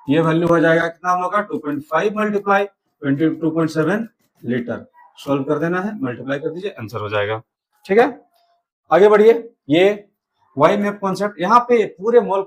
ये वैल्यू हो जाएगा कितना हम लोग का 2.5 मल्टीप्लाई 22.7 लीटर। सॉल्व कर देना है, मल्टीप्लाई कर दीजिए, आंसर हो जाएगा। ठीक है, आगे बढ़िए। ये वाई मैप कॉन्सेप्ट, यहाँ पे पूरे मोल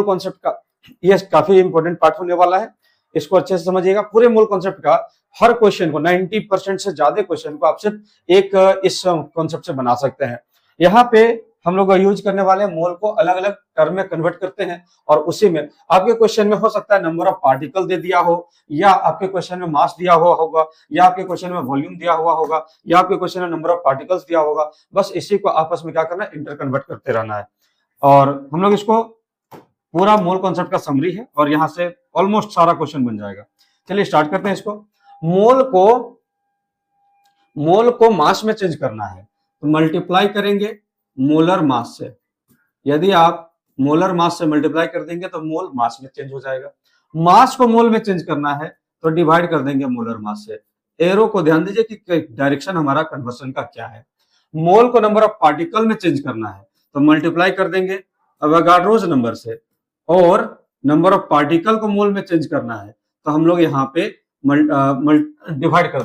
कॉन्सेप्ट का ये काफी इंपॉर्टेंट पार्ट होने वाला है। इसको अच्छे से समझिएगा। पूरे मोल कॉन्सेप्ट का हर क्वेश्चन को 90% से ज्यादा क्वेश्चन को आप सिर्फ एक इस कॉन्सेप्ट से बना सकते हैं। यहाँ पे हम लोग यूज करने वाले हैं मोल को अलग अलग टर्म में कन्वर्ट करते हैं, और उसी में आपके क्वेश्चन में हो सकता है नंबर ऑफ पार्टिकल दे दिया हो, या आपके क्वेश्चन में मास दिया हुआ होगा, या आपके क्वेश्चन में वॉल्यूम दिया हुआ होगा, या आपके क्वेश्चन में नंबर ऑफ पार्टिकल्स दिया होगा। बस इसी को आपस में क्या करना है, इंटर कन्वर्ट करते रहना है। और हम लोग इसको पूरा मोल कॉन्सेप्ट का समरी है, और यहाँ से ऑलमोस्ट सारा क्वेश्चन बन जाएगा। चलिए स्टार्ट करते हैं इसको। मोल को मास में चेंज करना है तो मल्टीप्लाई करेंगे मोलर मास से। यदि आप मोलर मास से मल्टीप्लाई कर देंगे तो मोल मास में चेंज हो जाएगा। मास को मोल में चेंज करना है तो डिवाइड कर देंगे मोलर मास से। एरो को ध्यान दीजिए कि डायरेक्शन हमारा कन्वर्सन का क्या है। मोल को नंबर ऑफ पार्टिकल में चेंज करना है तो मल्टीप्लाई कर देंगे अवोगाड्रोस नंबर से, और नंबर ऑफ पार्टिकल को मोल में चेंज करना है तो हम लोग यहाँ पे डिवाइड कर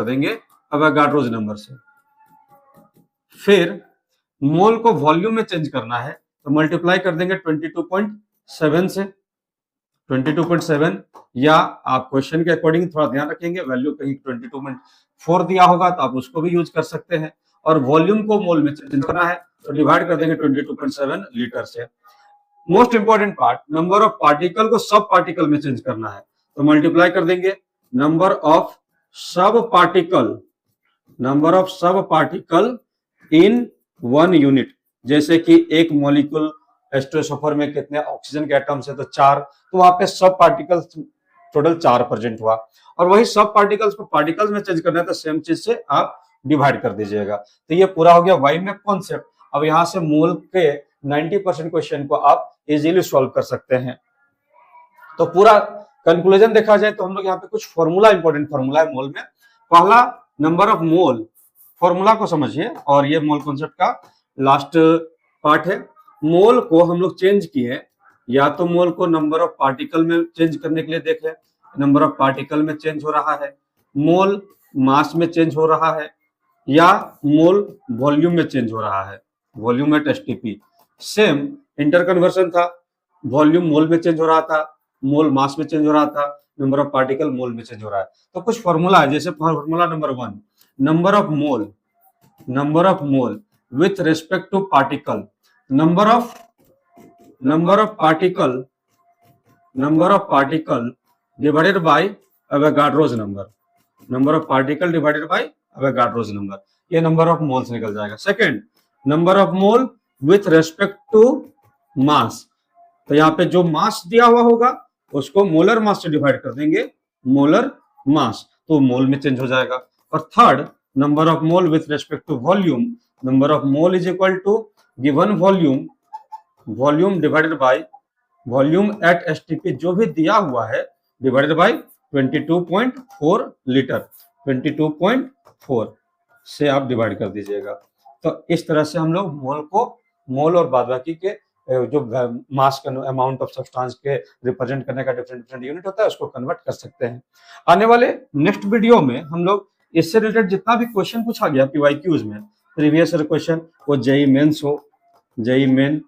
देंगे अवोगाड्रोस नंबर से। फिर मोल को वॉल्यूम में चेंज करना है तो मल्टीप्लाई कर देंगे 22.7 से। 22.7, या आप क्वेश्चन के अकॉर्डिंग थोड़ा ध्यान रखेंगे, वैल्यू कहीं 22.4 दिया होगा तो आप उसको भी यूज कर सकते हैं। और वॉल्यूम को मोल में चेंज करना है तो डिवाइड कर देंगे 22.7 लीटर से। Most important part, number of particle को सब पार्टिकल में चेंज करना है तो मल्टीप्लाई कर देंगे नंबर ऑफ सब पार्टिकल इन 1 यूनिट। जैसे कि एक मॉलिक्यूल एस्ट्रोसफर में कितने ऑक्सीजन के एटम्स है तो 4, तो वहां पे सब पार्टिकल्स टोटल 4 प्रेजेंट हुआ। और वही सब पार्टिकल्स को पार्टिकल्स में चेंज करना है तो सेम चीज से आप डिवाइड कर दीजिएगा। तो ये पूरा हो गया वाई मैप कॉन्सेप्ट। अब यहाँ से मोल के 90% क्वेश्चन को आप इजीली सॉल्व कर सकते हैं। तो पूरा कंक्लूजन देखा जाए तो हम लोग यहाँ पे कुछ फॉर्मूला, इंपॉर्टेंट फॉर्मूला है मोल में। पहला, नंबर ऑफ मोल, फॉर्मूला को समझिए, और ये मोल कॉन्सेप्ट का लास्ट पार्ट है। मोल को हम लोग चेंज किए, या तो मोल को नंबर ऑफ पार्टिकल में चेंज करने के लिए देखें, नंबर ऑफ पार्टिकल में चेंज हो रहा है, मोल मास में चेंज हो रहा है, या मोल वॉल्यूम में चेंज हो रहा है, volume at STP. Same inter conversion था, वॉल्यूम मोल में चेंज हो रहा था, मोल मास में चेंज हो रहा था, नंबर ऑफ पार्टिकल मोल में चेंज हो रहा है। तो कुछ फॉर्मूला है, जैसे formula number 1, number of mole with respect to particle, number of particle divided by Avogadro's number, number of particle divided by Avogadro's number, ये नंबर ऑफ मोल्स निकल जाएगा। Second, number of mole with respect to mass, तो यहाँ पे जो मास दिया हुआ होगा उसको मोलर मास से डिवाइड कर देंगे, मोलर मास, तो मोल में चेंज हो जाएगा। और third, number of mole with respect to volume, number of mole is equal to given volume divided by volume at STP, जो भी दिया हुआ है, डिवाइडेड बाय 22.4 लीटर, 22.4 से आप डिवाइड कर दीजिएगा। तो इस तरह से हम लोग मोल और बादबाकी के जो मास का अमाउंट ऑफ सब्सटेंस के रिप्रेजेंट करने का डिफरेंट यूनिट होता है उसको कन्वर्ट कर सकते हैं। आने वाले नेक्स्ट वीडियो में हम लोग इससे रिलेटेड जितना भी क्वेश्चन पूछा गया पीवाईक्यूज में, प्रीवियस क्वेश्चन, वो जेई मेंस हो, जेई मेन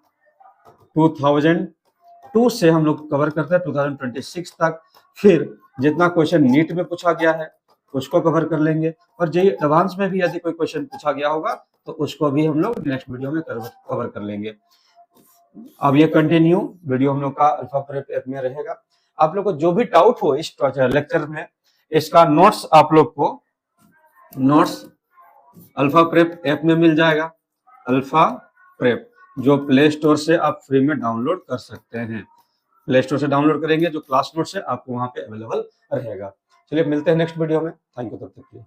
2002 से हम लोग कवर करते हैं 2026 तक। फिर जितना क्वेश्चन नीट में पूछा गया है उसको कवर कर लेंगे, और जेई एडवांस में भी यदि कोई क्वेश्चन पूछा गया होगा तो उसको भी हम लोग नेक्स्ट वीडियो में कवर कर लेंगे। अब ये कंटिन्यू वीडियो हम लोग का अल्फा प्रेप ऐप में रहेगा। आप लोग को जो भी डाउट हो इस लेक्चर में, इसका नोट्स आप लोग को अल्फा प्रेप ऐप में मिल जाएगा। अल्फा प्रेप जो प्ले स्टोर से आप फ्री में डाउनलोड कर सकते हैं। प्ले स्टोर से डाउनलोड करेंगे, जो क्लास नोट्स है आपको वहां पे अवेलेबल रहेगा। चलिए मिलते हैं नेक्स्ट वीडियो में। थैंक यू तब तक के लिए।